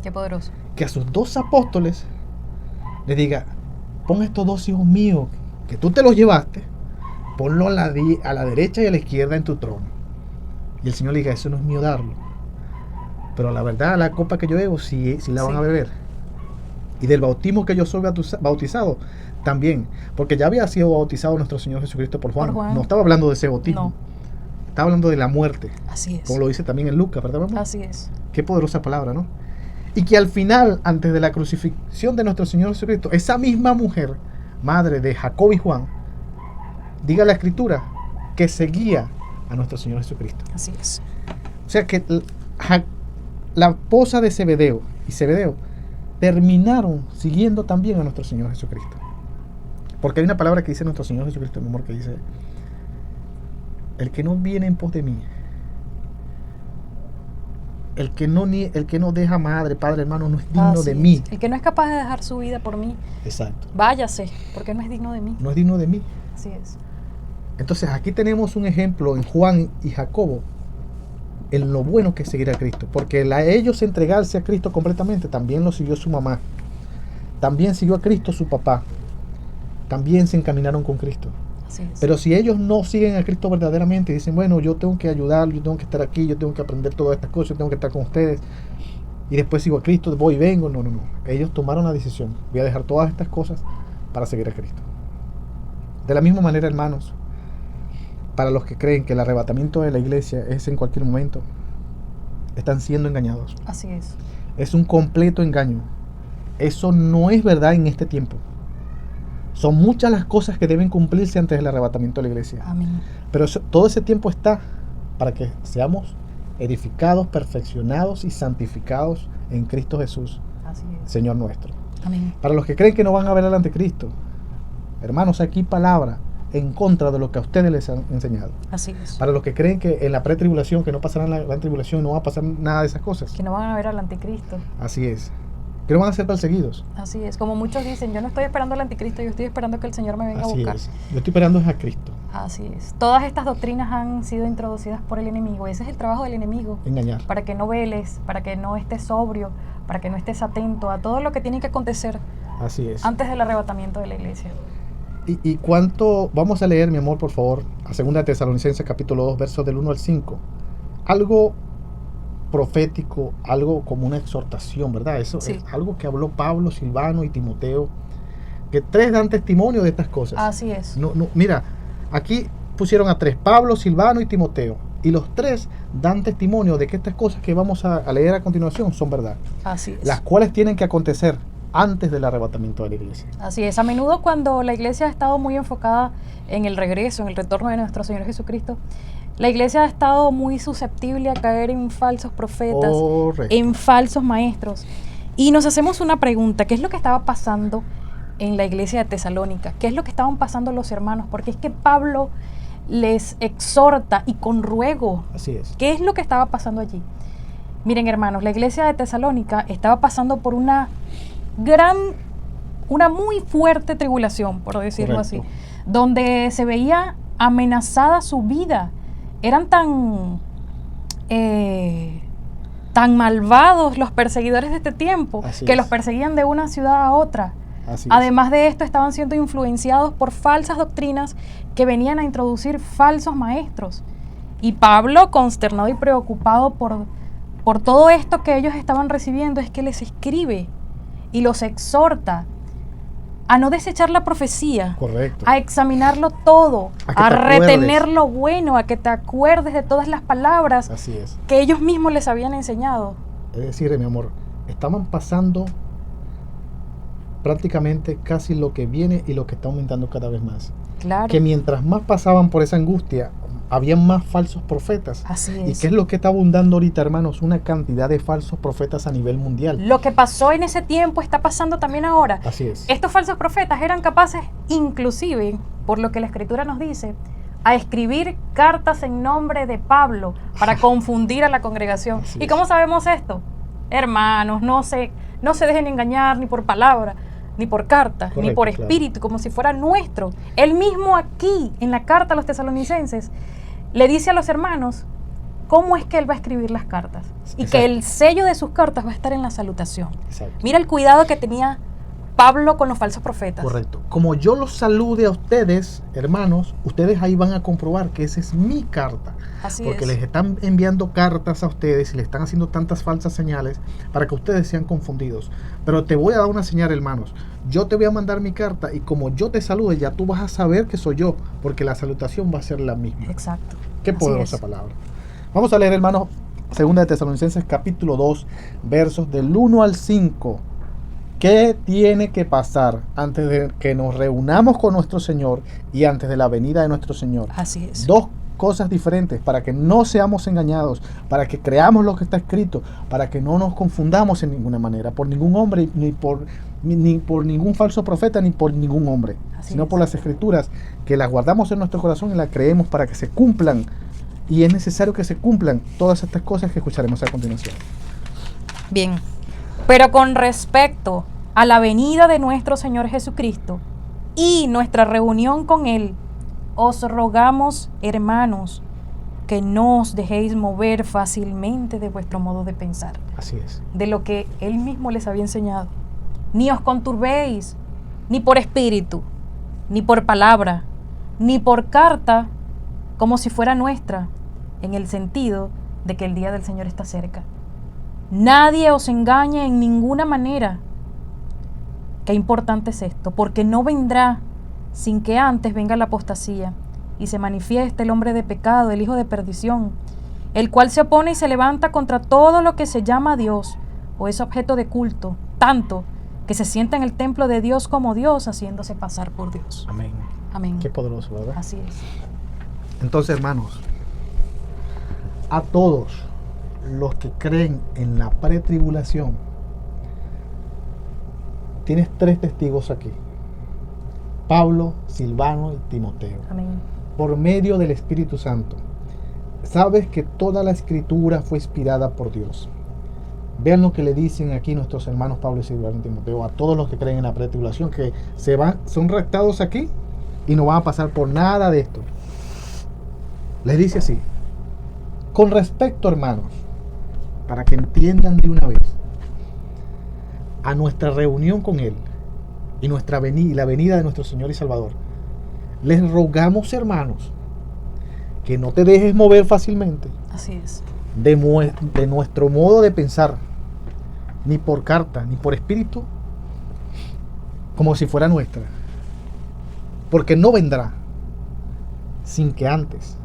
Qué poderoso. Que a sus 2 apóstoles le diga, pon estos 2 hijos míos que tú te los llevaste, ponlo a la derecha y a la izquierda en tu trono. Y el Señor le diga, eso no es mío darlo, pero la verdad, la copa que yo bebo, sí la van a beber. Y del bautismo que yo soy bautizado, también, porque ya había sido bautizado nuestro Señor Jesucristo por Juan. No estaba hablando de ese bautismo, No. estaba hablando de la muerte. Así es. Como lo dice también en Lucas, ¿verdad, mamá? Así es. Qué poderosa palabra, ¿no? Y que al final, antes de la crucifixión de nuestro Señor Jesucristo, esa misma mujer, madre de Jacob y Juan, diga la Escritura que seguía a nuestro Señor Jesucristo. Así es. O sea que la esposa de Zebedeo y Zebedeo terminaron siguiendo también a nuestro Señor Jesucristo. Porque hay una palabra que dice nuestro Señor Jesucristo, mi amor, que dice: el que no viene en pos de mí, el que no deja madre, padre, hermano, no es digno de mí. El que no es capaz de dejar su vida por mí, Exacto. váyase, porque no es digno de mí. No es digno de mí. Así es. Entonces aquí tenemos un ejemplo en Juan y Jacobo en lo bueno que es seguir a Cristo, porque a ellos entregarse a Cristo completamente, también lo siguió su mamá, también siguió a Cristo su papá, también se encaminaron con Cristo. Así es. Pero si ellos no siguen a Cristo verdaderamente y dicen, bueno, yo tengo que ayudar, yo tengo que estar aquí, yo tengo que aprender todas estas cosas, yo tengo que estar con ustedes, y después sigo a Cristo, voy y vengo, no. Ellos tomaron la decisión, voy a dejar todas estas cosas para seguir a Cristo. De la misma manera, hermanos, para los que creen que el arrebatamiento de la iglesia es en cualquier momento, están siendo engañados. Así es. Es un completo engaño. Eso no es verdad en este tiempo. Son muchas las cosas que deben cumplirse antes del arrebatamiento de la iglesia. Amén. Pero todo ese tiempo está para que seamos edificados, perfeccionados y santificados en Cristo Jesús, Así es. Señor nuestro. Amén. Para los que creen que no van a ver al anticristo, hermanos, aquí palabra en contra de lo que a ustedes les han enseñado. Así es. Para los que creen que en la pretribulación, que no pasará la gran tribulación, no va a pasar nada de esas cosas. Que no van a ver al anticristo. Así es. Que no van a ser perseguidos. Así es. Como muchos dicen, yo no estoy esperando al anticristo, yo estoy esperando que el Señor me venga a Así buscar. es. Yo estoy esperando es a Cristo. Así es. Todas estas doctrinas han sido introducidas por el enemigo. Ese es el trabajo del enemigo. Engañar. Para que no veles, para que no estés sobrio, para que no estés atento a todo lo que tiene que acontecer Así es. antes del arrebatamiento de la iglesia. ¿Y cuánto? Vamos a leer, mi amor, por favor, a 2 Tesalonicenses capítulo 2, versos del 1 al 5. Algo profético, algo como una exhortación, ¿verdad? Eso Sí. es algo que habló Pablo, Silvano y Timoteo, que 3 dan testimonio de estas cosas. Así es. Mira, aquí pusieron a 3, Pablo, Silvano y Timoteo, y los 3 dan testimonio de que estas cosas que vamos a leer a continuación son verdad, Así es. las cuales tienen que acontecer antes del arrebatamiento de la iglesia. Así es. A menudo cuando la iglesia ha estado muy enfocada en el regreso, en el retorno de nuestro Señor Jesucristo, la iglesia ha estado muy susceptible a caer en falsos profetas, Correcto. en falsos maestros. Y nos hacemos una pregunta, ¿qué es lo que estaba pasando en la iglesia de Tesalónica? ¿Qué es lo que estaban pasando los hermanos? Porque es que Pablo les exhorta y con ruego. Así es. ¿Qué es lo que estaba pasando allí? Miren, hermanos, la iglesia de Tesalónica estaba pasando por una muy fuerte tribulación, por decirlo Correcto. así, donde se veía amenazada su vida. Eran tan malvados los perseguidores de este tiempo, Así que es. los perseguían de una ciudad a otra. Así es. Además de esto, estaban siendo influenciados por falsas doctrinas que venían a introducir falsos maestros. Y Pablo, consternado y preocupado por todo esto que ellos estaban recibiendo, es que les escribe y los exhorta a no desechar la profecía, Correcto. a examinarlo todo, A que a te retener acuerdes. lo bueno, a que te acuerdes de todas las palabras Así es. que ellos mismos les habían enseñado. Es decir, mi amor, estaban pasando prácticamente casi lo que viene y lo que está aumentando cada vez más. Claro, Que mientras más pasaban por esa angustia, habían más falsos profetas. así ¿Y es. qué es lo que está abundando ahorita, hermanos? Una cantidad de falsos profetas a nivel mundial. Lo que pasó en ese tiempo está pasando también ahora. Así es. Estos falsos profetas eran capaces, inclusive, por lo que la Escritura nos dice, a escribir cartas en nombre de Pablo para confundir a la congregación. Así ¿Y es. cómo sabemos esto? Hermanos, no se dejen engañar ni por palabra, ni por carta, ni Correcto, por claro. espíritu, como si fuera nuestro. Él mismo aquí, en la carta a los tesalonicenses, le dice a los hermanos cómo es que él va a escribir las cartas. Y Exacto. que el sello de sus cartas va a estar en la salutación. Exacto. Mira el cuidado que tenía Pablo con los falsos profetas. Correcto. Como yo los salude a ustedes, hermanos, ustedes ahí van a comprobar que esa es mi carta. Así Porque es. les están enviando cartas a ustedes y les están haciendo tantas falsas señales para que ustedes sean confundidos. Pero te voy a dar una señal, hermanos. Yo te voy a mandar mi carta y como yo te salude, ya tú vas a saber que soy yo, porque la salutación va a ser la misma. Exacto. Qué Así poderosa es. palabra. Vamos a leer, hermanos, 2 Tesalonicenses capítulo 2, versos del 1 al 5. ¿Qué tiene que pasar antes de que nos reunamos con nuestro Señor y antes de la venida de nuestro Señor? Así es. 2 cosas diferentes, para que no seamos engañados, para que creamos lo que está escrito, para que no nos confundamos en ninguna manera, por ningún hombre, ni por ningún falso profeta, ni por ningún hombre, sino por las Escrituras, que las guardamos en nuestro corazón y las creemos para que se cumplan. Y es necesario que se cumplan todas estas cosas que escucharemos a continuación. Bien, pero con respecto a la venida de nuestro Señor Jesucristo y nuestra reunión con Él, os rogamos, hermanos, que no os dejéis mover fácilmente de vuestro modo de pensar. Así es. De lo que Él mismo les había enseñado. Ni os conturbéis, ni por espíritu, ni por palabra, ni por carta, como si fuera nuestra, en el sentido de que el día del Señor está cerca. Nadie os engañe en ninguna manera. Qué importante es esto, porque no vendrá sin que antes venga la apostasía y se manifieste el hombre de pecado, el hijo de perdición, el cual se opone y se levanta contra todo lo que se llama Dios o es objeto de culto, tanto que se sienta en el templo de Dios como Dios, haciéndose pasar por Dios. Amén. Amén. Qué poderoso, ¿verdad? Así es. Entonces, hermanos, a todos los que creen en la pretribulación, tienes 3 testigos aquí: Pablo, Silvano y Timoteo. Amén. Por medio del Espíritu Santo. Sabes que toda la Escritura fue inspirada por Dios. Vean lo que le dicen aquí nuestros hermanos Pablo, Silvano y Timoteo a todos los que creen en la pretribulación, que son raptados aquí y no van a pasar por nada de esto. Les dice así: con respecto, hermanos, para que entiendan de una vez, a nuestra reunión con Él y la venida de nuestro Señor y Salvador, les rogamos, hermanos, que no te dejes mover fácilmente. Así es. De nuestro modo de pensar, ni por carta, ni por espíritu, como si fuera nuestra. Porque no vendrá sin que antes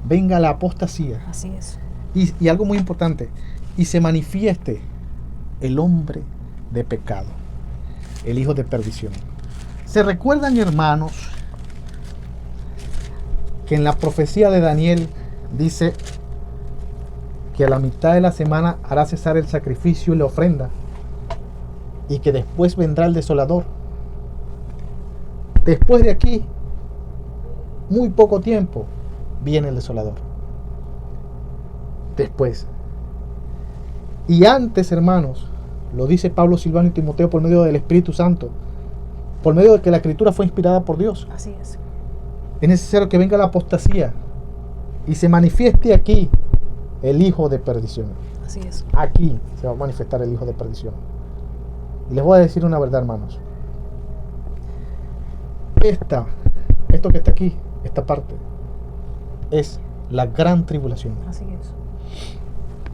venga la apostasía. Así es. Y algo muy importante, y se manifieste el hombre de pecado, el hijo de perdición. ¿Se recuerdan, hermanos, que en la profecía de Daniel dice que a la mitad de la semana hará cesar el sacrificio y la ofrenda, y que después vendrá el desolador? Después de aquí, muy poco tiempo, viene el desolador. Después. Y antes, hermanos, lo dice Pablo, Silvano y Timoteo por medio del Espíritu Santo, por medio de que la Escritura fue inspirada por Dios. Así es. Es necesario que venga la apostasía y se manifieste aquí el hijo de perdición. Así es. Aquí se va a manifestar el hijo de perdición. Y les voy a decir una verdad, hermanos. Esto que está aquí, esta parte, es la gran tribulación. Así es.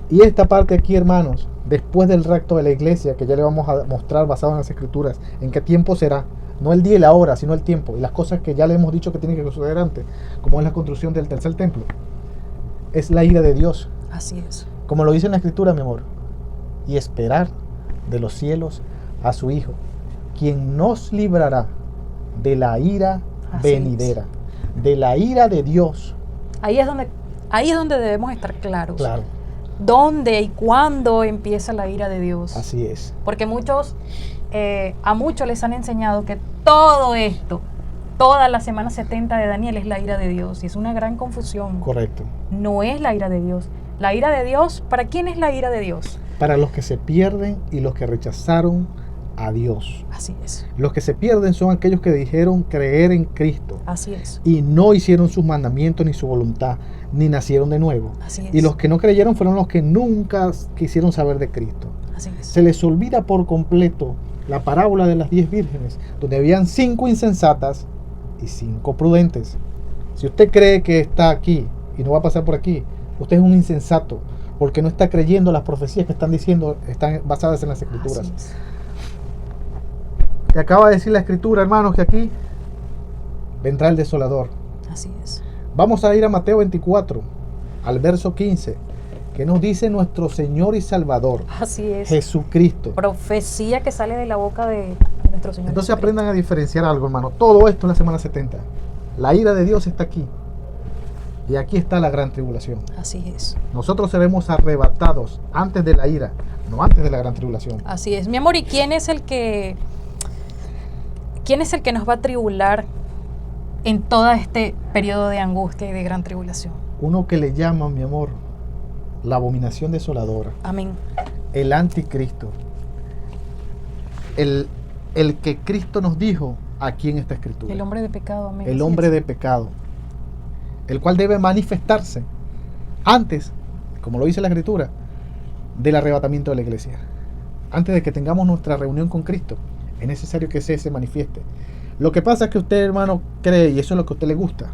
Y esta parte aquí, hermanos, después del rapto de la iglesia, que ya le vamos a mostrar basado en las Escrituras, en qué tiempo será, no el día y la hora, sino el tiempo, y las cosas que ya le hemos dicho que tienen que suceder antes, como es la construcción del tercer templo, es la ira de Dios. Así es. Como lo dice en la Escritura, mi amor, y esperar de los cielos a su Hijo, quien nos librará de la ira Así venidera, de la ira de Dios. Ahí es donde debemos estar claros. Claro, ¿Dónde y cuándo empieza la ira de Dios? así es. Porque a muchos les han enseñado que todo esto, toda la semana 70 de Daniel es la ira de Dios. Y es una gran confusión. Correcto. No es la ira de Dios. La ira de Dios, ¿para quién es la ira de Dios? Para los que se pierden y los que rechazaron a Dios. Así es. Los que se pierden son aquellos que dijeron creer en Cristo Así es. y no hicieron sus mandamientos ni su voluntad, ni nacieron de nuevo. Así es. Y los que no creyeron fueron los que nunca quisieron saber de Cristo. Así es. Se les olvida por completo la parábola de las 10 vírgenes, donde habían 5 insensatas y 5 prudentes. Si usted cree que está aquí y no va a pasar por aquí, usted es un insensato, porque no está creyendo las profecías que están diciendo, están basadas en las Escrituras. Así es. Y acaba de decir la Escritura, hermanos, que aquí vendrá el desolador. Así es. Vamos a ir a Mateo 24, al verso 15, que nos dice nuestro Señor y Salvador, Así es. Jesucristo. Profecía que sale de la boca de nuestro Señor. Entonces Jesucristo. aprendan a diferenciar algo, hermano. Todo esto es la semana 70. La ira de Dios está aquí. Y aquí está la gran tribulación. Así es. Nosotros seremos arrebatados antes de la ira, no antes de la gran tribulación. Así es. Mi amor, ¿y quién es el que nos va a tribular en todo este periodo de angustia y de gran tribulación? Uno que le llaman, mi amor, la abominación desoladora, Amén. el anticristo, el que Cristo nos dijo aquí en esta escritura. El hombre de pecado, amén. El Así hombre es. de pecado, el cual debe manifestarse antes, como lo dice la escritura, del arrebatamiento de la iglesia. Antes de que tengamos nuestra reunión con Cristo, es necesario que ese se manifieste. Lo que pasa es que usted, hermano, cree, y eso es lo que a usted le gusta.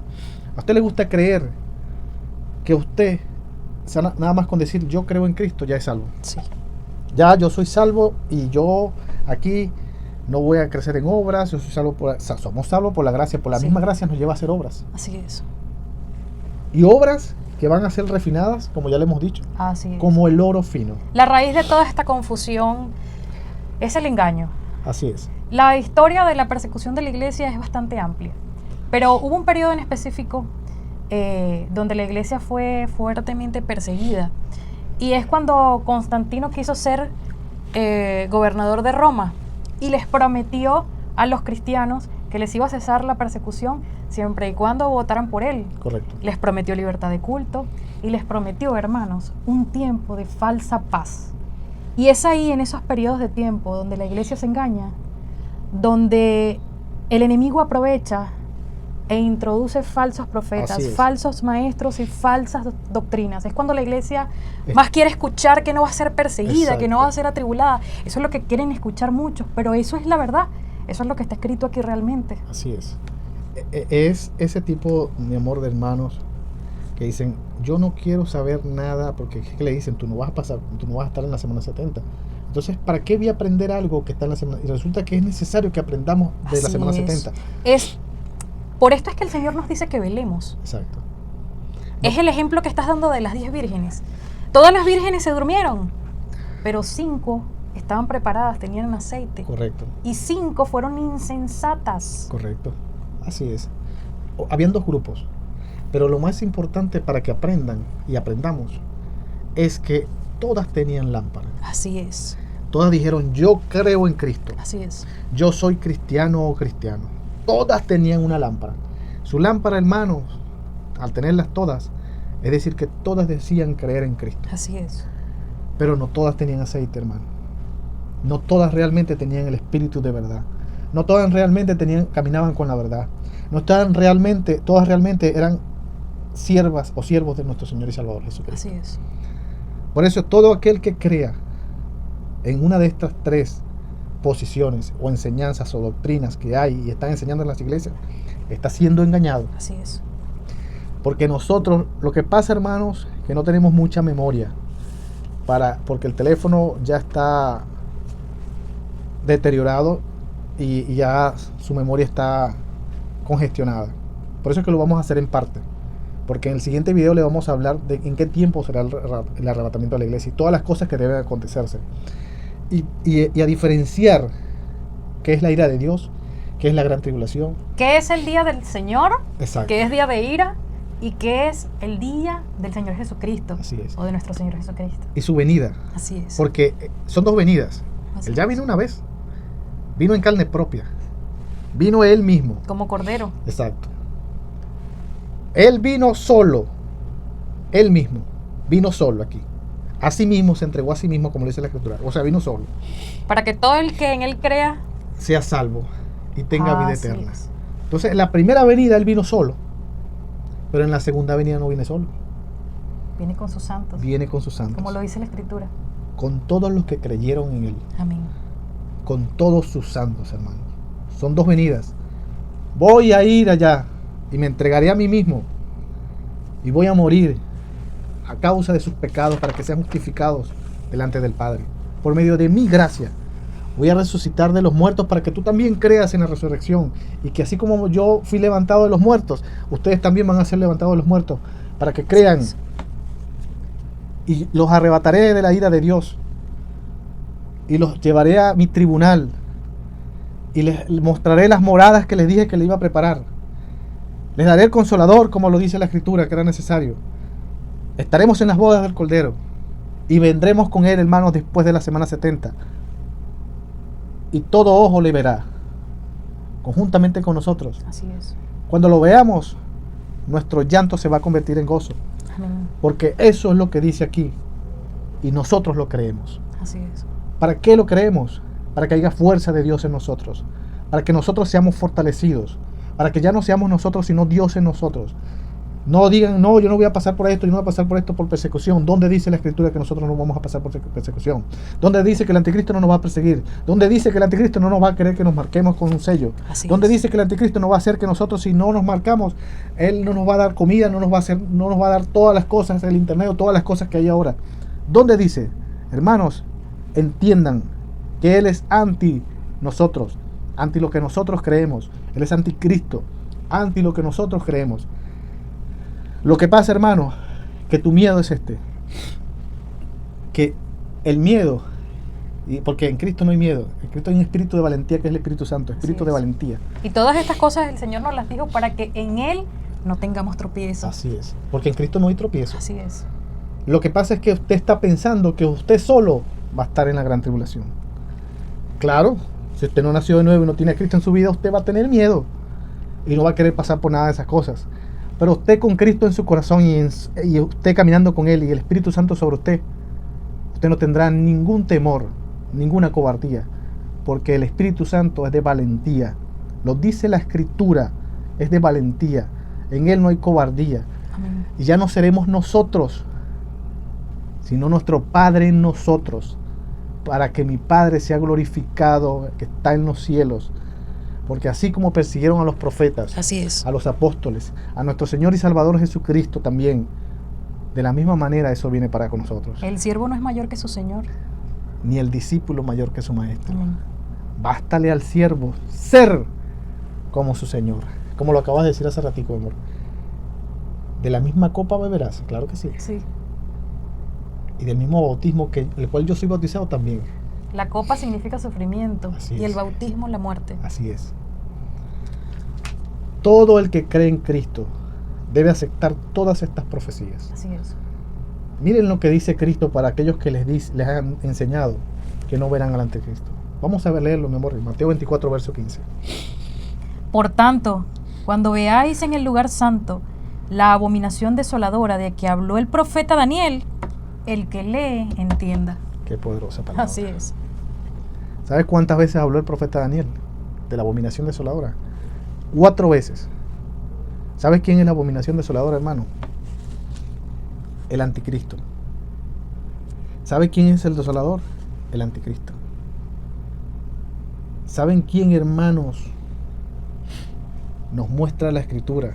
A usted le gusta creer que usted, nada más con decir yo creo en Cristo, ya es salvo. Sí. Ya yo soy salvo y yo aquí no voy a crecer en obras, yo soy salvo somos salvos por la gracia, por la Sí. misma gracia nos lleva a hacer obras. Así es. Y obras que van a ser refinadas, como ya le hemos dicho, Así es. como el oro fino. La raíz de toda esta confusión es el engaño. Así es. La historia de la persecución de la iglesia es bastante amplia, pero hubo un periodo en específico donde la iglesia fue fuertemente perseguida, y es cuando Constantino quiso ser gobernador de Roma y les prometió a los cristianos que les iba a cesar la persecución siempre y cuando votaran por él. Correcto. Les prometió libertad de culto y les prometió, hermanos, un tiempo de falsa paz. Y es ahí, en esos periodos de tiempo, donde la iglesia se engaña, donde el enemigo aprovecha e introduce falsos profetas, Así es. falsos maestros y falsas doctrinas. Es cuando la iglesia más quiere escuchar que no va a ser perseguida, que no va a ser atribulada. Eso es lo que quieren escuchar muchos, pero eso es la verdad. Eso es lo que está escrito aquí realmente. Así es. Es ese tipo, mi amor, de hermanos que dicen, yo no quiero saber nada, porque es que le dicen, tú no vas a estar en la semana 70. Entonces, ¿para qué voy a aprender algo que está en la semana? Y resulta que es necesario que aprendamos de la Así semana es. 70. Por esto es que el Señor nos dice que velemos. Exacto. Es el ejemplo que estás dando de las 10 vírgenes. Todas las vírgenes se durmieron, pero 5 estaban preparadas, tenían aceite. Correcto. Y 5 fueron insensatas. Correcto. Así es. Habían dos grupos. Pero lo más importante para que aprendan y aprendamos es que todas tenían lámpara. Así es. Todas dijeron, yo creo en Cristo. Así es. Yo soy cristiano o cristiano. Todas tenían una lámpara. Su lámpara, hermanos, al tenerlas todas, es decir, que todas decían creer en Cristo. Así es. Pero no todas tenían aceite, hermano. No todas realmente tenían el espíritu de verdad. No todas realmente caminaban con la verdad. No todas realmente eran siervas o siervos de nuestro Señor y Salvador Jesucristo. Así es. Por eso todo aquel que crea en una de estas tres posiciones o enseñanzas o doctrinas que hay y están enseñando en las iglesias, está siendo engañado. Así es. Porque nosotros, lo que pasa, hermanos, que no tenemos mucha memoria porque el teléfono ya está deteriorado y ya su memoria está congestionada. Por eso es que lo vamos a hacer en parte. Porque en el siguiente video le vamos a hablar de en qué tiempo será el arrebatamiento de la iglesia y todas las cosas que deben acontecerse. Y a diferenciar qué es la ira de Dios, qué es la gran tribulación. ¿Qué es el día del Señor? Exacto. ¿Qué es día de ira? ¿Y qué es el día del Señor Jesucristo? Así es. O de nuestro Señor Jesucristo. Y su venida. Así es. Porque son dos venidas. Así Él ya es. vino una vez. Vino en carne propia. Vino él mismo. Como cordero. Exacto. Él vino solo. Él mismo. Vino solo aquí. A sí mismo se entregó a sí mismo, como dice la escritura. O sea, vino solo. Para que todo el que en él crea Sea salvo y tenga vida Así eterna. es. Entonces, en la primera venida él vino solo. Pero en la segunda venida no viene solo. viene con sus santos. Viene con sus santos. Como lo dice la Escritura. Con todos los que creyeron en él. Amén. Con todos sus santos, hermanos. Son dos venidas. Voy a ir allá y me entregaré a mí mismo. Y voy a morir a causa de sus pecados para que sean justificados delante del Padre. Por medio de mi gracia. Voy a resucitar de los muertos para que tú también creas en la resurrección. Y que así como yo fui levantado de los muertos, ustedes también van a ser levantados de los muertos. Para que crean. Y los arrebataré de la ira de Dios. Y los llevaré a mi tribunal. Y les mostraré las moradas que les dije que le iba a preparar. Les daré el consolador, como lo dice la Escritura, que era necesario. Estaremos en las bodas del Cordero y vendremos con él, hermanos, después de la semana 70. Y todo ojo le verá, conjuntamente con nosotros. Así es. Cuando lo veamos, nuestro llanto se va a convertir en gozo. Amén. Porque eso es lo que dice aquí. Y nosotros lo creemos. Así es. ¿Para qué lo creemos? Para que haya fuerza de Dios en nosotros. Para que nosotros seamos fortalecidos. Para que ya no seamos nosotros, sino Dios en nosotros. No digan, no, yo no voy a pasar por esto, yo no voy a pasar por esto por persecución. ¿Dónde dice la Escritura que nosotros no vamos a pasar por persecución? ¿Dónde dice que el anticristo no nos va a perseguir? ¿Dónde dice que el anticristo no nos va a querer que nos marquemos con un sello? ¿Dónde dice que el anticristo no va a hacer que nosotros, si no nos marcamos, él no nos va a dar comida, no nos va a dar todas las cosas, el internet o todas las cosas que hay ahora? ¿Dónde dice? Hermanos, entiendan que él es anti nosotros, anti lo que nosotros creemos. Él es anticristo, anti lo que nosotros creemos. Lo que pasa, hermano, que tu miedo es que el miedo, porque en Cristo no hay miedo, en Cristo hay un espíritu de valentía que es el Espíritu Santo, espíritu de valentía. Y todas estas cosas el Señor nos las dijo para que en Él no tengamos tropiezos. Así es, porque en Cristo no hay tropiezos. Así es. Lo que pasa es que usted está pensando que usted solo va a estar en la gran tribulación. Claro, si usted no nació de nuevo y no tiene a Cristo en su vida, usted va a tener miedo y no va a querer pasar por nada de esas cosas. Pero usted con Cristo en su corazón y usted caminando con Él y el Espíritu Santo sobre usted no tendrá ningún temor, ninguna cobardía, porque el Espíritu Santo es de valentía. Lo dice la Escritura, es de valentía. En Él no hay cobardía. Amén. Y ya no seremos nosotros, sino nuestro Padre en nosotros, para que mi Padre sea glorificado, que está en los cielos. Porque así como persiguieron a los profetas, Así es. a los apóstoles, a nuestro Señor y Salvador Jesucristo también, de la misma manera eso viene para con nosotros. El siervo no es mayor que su Señor. Ni el discípulo mayor que su maestro. Amén. Bástale al siervo ser como su Señor. Como lo acabas de decir hace ratico, amor. De la misma copa beberás, claro que sí. Sí. Y del mismo bautismo que el cual yo soy bautizado también. La copa significa sufrimiento. Así y es. el bautismo la muerte. Así es. Todo el que cree en Cristo debe aceptar todas estas profecías. Así es. Miren lo que dice Cristo para aquellos que les han enseñado que no verán al anticristo. Vamos a leerlo, mi amor, en Mateo 24, verso 15. Por tanto, cuando veáis en el lugar santo la abominación desoladora de que habló el profeta Daniel, el que lee entienda. Qué poderosa palabra. Así es. ¿Sabes cuántas veces habló el profeta Daniel de la abominación desoladora? 4 veces. ¿Sabes quién es la abominación desoladora, hermano? El anticristo. ¿Sabe quién es el desolador? El anticristo. ¿Saben quién, hermanos, nos muestra la Escritura?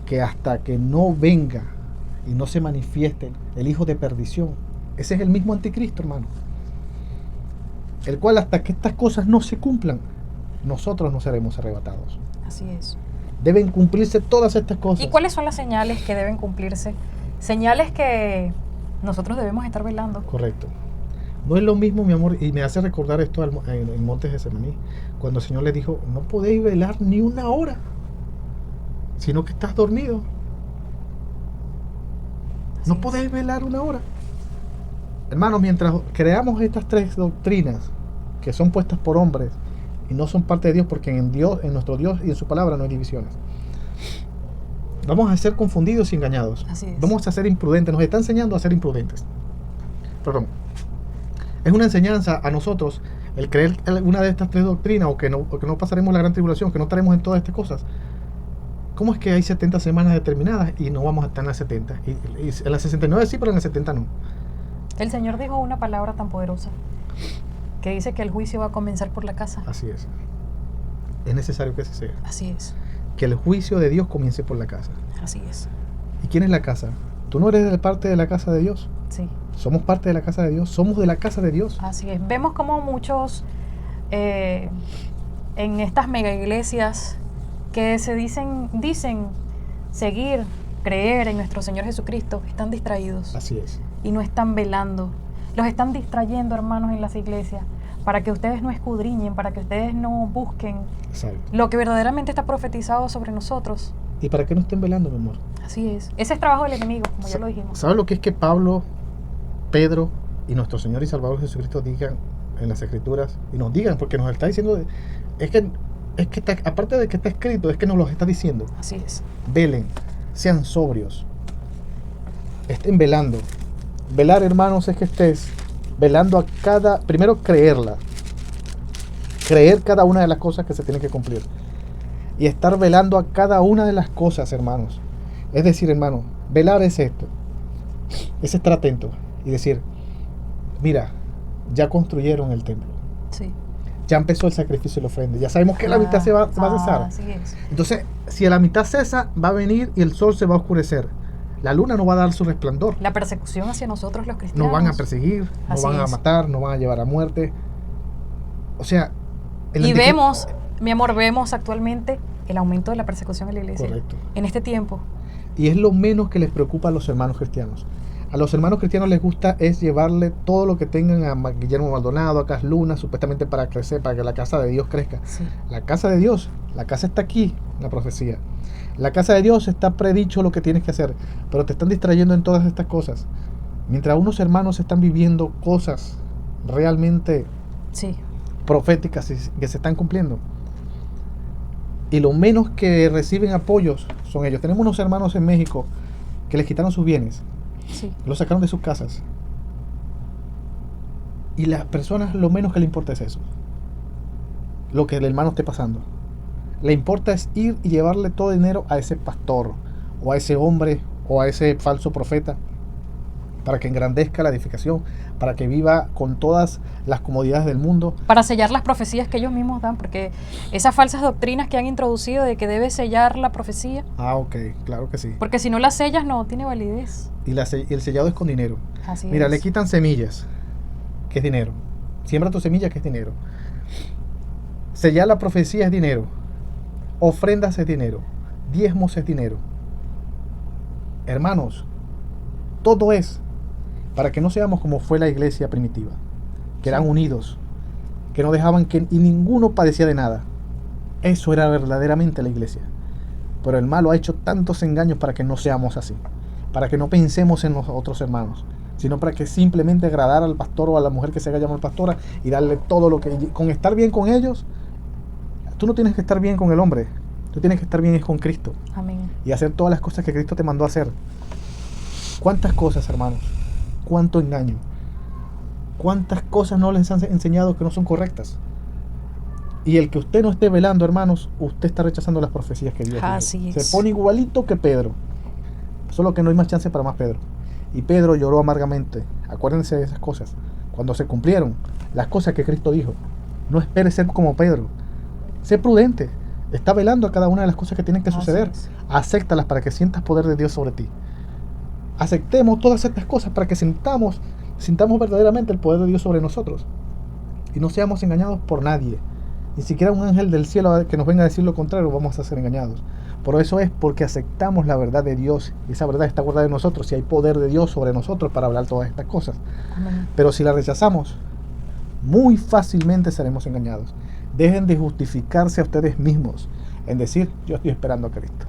Que hasta que no venga y no se manifieste el hijo de perdición, ese es el mismo anticristo, hermano. El cual hasta que estas cosas no se cumplan, nosotros no seremos arrebatados. Así es. Deben cumplirse todas estas cosas. ¿Y cuáles son las señales que deben cumplirse? Señales que nosotros debemos estar velando. Correcto. No es lo mismo, mi amor, y me hace recordar esto en el monte Getsemaní, cuando el Señor le dijo, no podéis velar ni una hora, sino que estás dormido. Así No es. podéis velar una hora. Hermanos, mientras creamos estas 3 doctrinas que son puestas por hombres y no son parte de Dios, porque en Dios, en nuestro Dios y en su palabra no hay divisiones, vamos a ser confundidos y engañados. Así es. Vamos a ser imprudentes. Nos está enseñando a ser imprudentes. Perdón. Es una enseñanza a nosotros el creer una de estas 3 doctrinas, o que no pasaremos la gran tribulación, que no estaremos en todas estas cosas. ¿Cómo es que hay 70 semanas determinadas y no vamos a estar en las 70? Y en las 69 sí, pero en las 70 no. El Señor dijo una palabra tan poderosa que dice que el juicio va a comenzar por la casa. Así es. Es necesario que así sea. Así es. Que el juicio de Dios comience por la casa. Así es. ¿Y quién es la casa? ¿Tú no eres de parte de la casa de Dios? Sí. Somos parte de la casa de Dios. Somos de la casa de Dios. Así es. Vemos como muchos en estas mega iglesias que se dicen seguir, creer en nuestro Señor Jesucristo, están distraídos Así es. y no están velando. Los están distrayendo, hermanos, en las iglesias para que ustedes no escudriñen, para que ustedes no busquen Exacto. lo que verdaderamente está profetizado sobre nosotros. ¿Y para qué no estén velando, mi amor? Así es. Ese es trabajo del enemigo, como ya lo dijimos. ¿Sabes lo que es que Pablo, Pedro y nuestro Señor y Salvador Jesucristo digan en las Escrituras? Y nos digan, porque nos está diciendo, es que está, aparte de que está escrito, es que nos lo está diciendo. Así es. Velen, sean sobrios, estén velando. Velar, hermanos, es que estés velando a primero creer cada una de las cosas que se tienen que cumplir. Y estar velando a cada una de las cosas, hermanos. Es decir, hermano, velar es esto. Es estar atento y decir, mira, ya construyeron el templo. Sí. Ya empezó el sacrificio y la ofrenda. Ya sabemos que la mitad se va a cesar. Así es. Entonces, si a la mitad cesa, va a venir y el sol se va a oscurecer. La luna no va a dar su resplandor. La persecución hacia nosotros los cristianos. Nos van a perseguir, nos Así van a es. matar, nos van a llevar a muerte. O sea... Y vemos, mi amor, vemos actualmente el aumento de la persecución en la iglesia. Correcto. En este tiempo. Y es lo menos que les preocupa a los hermanos cristianos. A los hermanos cristianos les gusta es llevarle todo lo que tengan a Guillermo Maldonado, a Cas Luna, supuestamente para crecer, para que la casa de Dios crezca. Sí. La casa de Dios, la casa está aquí, en la profecía. La casa de Dios está predicho lo que tienes que hacer, pero te están distrayendo en todas estas cosas. Mientras unos hermanos están viviendo cosas realmente Sí. proféticas que se están cumpliendo. Y lo menos que reciben apoyos son ellos. Tenemos unos hermanos en México que les quitaron sus bienes, Sí. los sacaron de sus casas. Y las personas lo menos que le importa es eso. Lo que el hermano esté pasando. Le importa es ir y llevarle todo el dinero a ese pastor, o a ese hombre, o a ese falso profeta, para que engrandezca la edificación, para que viva con todas las comodidades del mundo. Para sellar las profecías que ellos mismos dan, porque esas falsas doctrinas que han introducido de que debe sellar la profecía, Ah, ok, claro que sí. porque si no la sellas no tiene validez. Y el sellado es con dinero. Así Mira, es. le quitan semillas, que es dinero. Siembra tu semilla, que es dinero. Sellar la profecía es dinero. Ofrendas es dinero. Diezmos es dinero. Hermanos, todo es para que no seamos como fue la iglesia primitiva, que eran unidos, que no dejaban que y ninguno padecía de nada. Eso era verdaderamente la iglesia. Pero el malo ha hecho tantos engaños para que no seamos así, para que no pensemos en los otros hermanos, sino para que simplemente agradar al pastor o a la mujer que se haga llamar pastora y darle todo lo que... Con estar bien con ellos, tú no tienes que estar bien con el hombre, tú tienes que estar bien es con Cristo Amén. y hacer todas las cosas que Cristo te mandó a hacer. ¿Cuántas cosas, hermanos? ¿Cuánto engaño? ¿Cuántas cosas no les han enseñado que no son correctas? Y el que usted no esté velando, hermanos, usted está rechazando las profecías que Dios dijo. Así es. Se pone igualito que Pedro. Solo que no hay más chance para más Pedro. Y Pedro lloró amargamente. Acuérdense de esas cosas. Cuando se cumplieron las cosas que Cristo dijo. No espere ser como Pedro. Sé prudente. Está velando a cada una de las cosas que tienen que Así suceder. es. Acéptalas para que sientas poder de Dios sobre ti. Aceptemos todas estas cosas para que sintamos verdaderamente el poder de Dios sobre nosotros. Y no seamos engañados por nadie. Ni siquiera un ángel del cielo que nos venga a decir lo contrario, vamos a ser engañados. Por eso es porque aceptamos la verdad de Dios. Y esa verdad está guardada en nosotros. Y hay poder de Dios sobre nosotros para hablar todas estas cosas. Amén. Pero si la rechazamos, muy fácilmente seremos engañados. Dejen de justificarse a ustedes mismos en decir, yo estoy esperando a Cristo.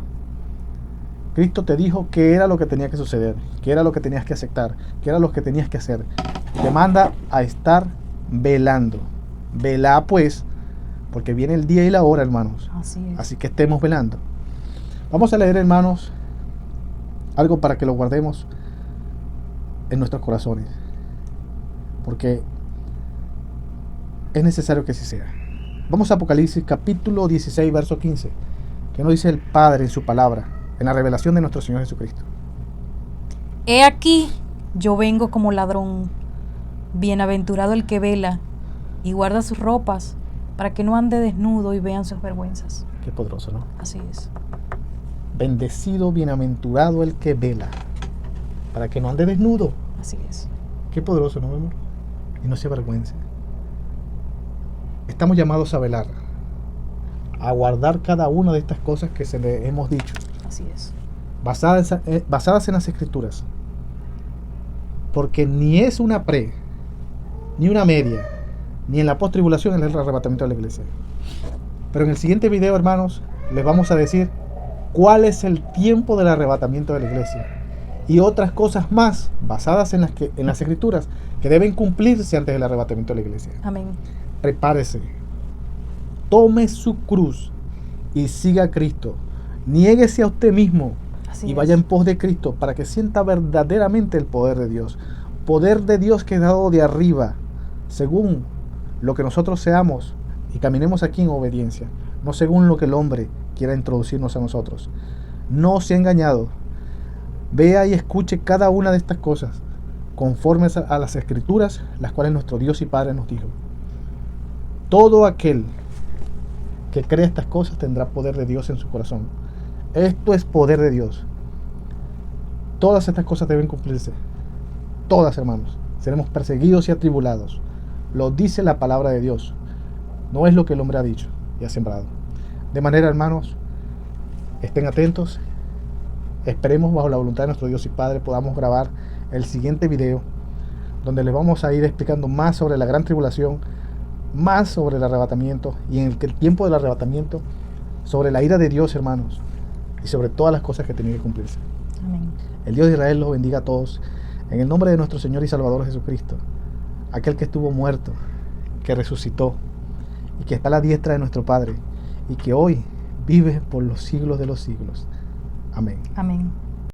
Cristo te dijo que era lo que tenía que suceder, que era lo que tenías que aceptar, que era lo que tenías que hacer. Te manda a estar velando. Velá pues, porque viene el día y la hora, hermanos. Así es. Así que estemos velando. Vamos a leer, hermanos, algo para que lo guardemos en nuestros corazones. Porque es necesario que así sea. Vamos a Apocalipsis capítulo 16, verso 15. Que nos dice el Padre en su palabra, en la revelación de nuestro Señor Jesucristo. He aquí, yo vengo como ladrón. Bienaventurado el que vela y guarda sus ropas, para que no ande desnudo y vean sus vergüenzas. Qué poderoso, ¿no? Así es. Bendecido, bienaventurado el que vela, para que no ande desnudo. Así es. Qué poderoso, ¿no, mi amor? Y no se avergüence. Estamos llamados a velar, a guardar cada una de estas cosas que se le hemos dicho, Así es. basadas en las Escrituras. Porque ni es una pre, ni una media, ni en la post-tribulación en el arrebatamiento de la iglesia. Pero en el siguiente video, hermanos, les vamos a decir cuál es el tiempo del arrebatamiento de la iglesia y otras cosas más basadas en las escrituras que deben cumplirse antes del arrebatamiento de la iglesia. Amén. Prepárese, tome su cruz y siga a Cristo. Niéguese a usted mismo Así y es. vaya en pos de Cristo para que sienta verdaderamente el poder de Dios. Poder de Dios que es dado de arriba, según lo que nosotros seamos y caminemos aquí en obediencia, no según lo que el hombre quiera introducirnos a nosotros. No sea engañado. Vea y escuche cada una de estas cosas conforme a las escrituras, las cuales nuestro Dios y Padre nos dijo. Todo aquel que cree estas cosas tendrá poder de Dios en su corazón. Esto es poder de Dios. Todas estas cosas deben cumplirse. Todas, hermanos. Seremos perseguidos y atribulados. Lo dice la palabra de Dios. No es lo que el hombre ha dicho y ha sembrado. De manera, hermanos, estén atentos. Esperemos, bajo la voluntad de nuestro Dios y Padre, podamos grabar el siguiente video, donde les vamos a ir explicando más sobre la gran tribulación, más sobre el arrebatamiento y en el tiempo del arrebatamiento, sobre la ira de Dios, hermanos, y sobre todas las cosas que tienen que cumplirse. Amén. El Dios de Israel los bendiga a todos, en el nombre de nuestro Señor y Salvador Jesucristo, aquel que estuvo muerto, que resucitó y que está a la diestra de nuestro Padre y que hoy vive por los siglos de los siglos. Amén. Amén.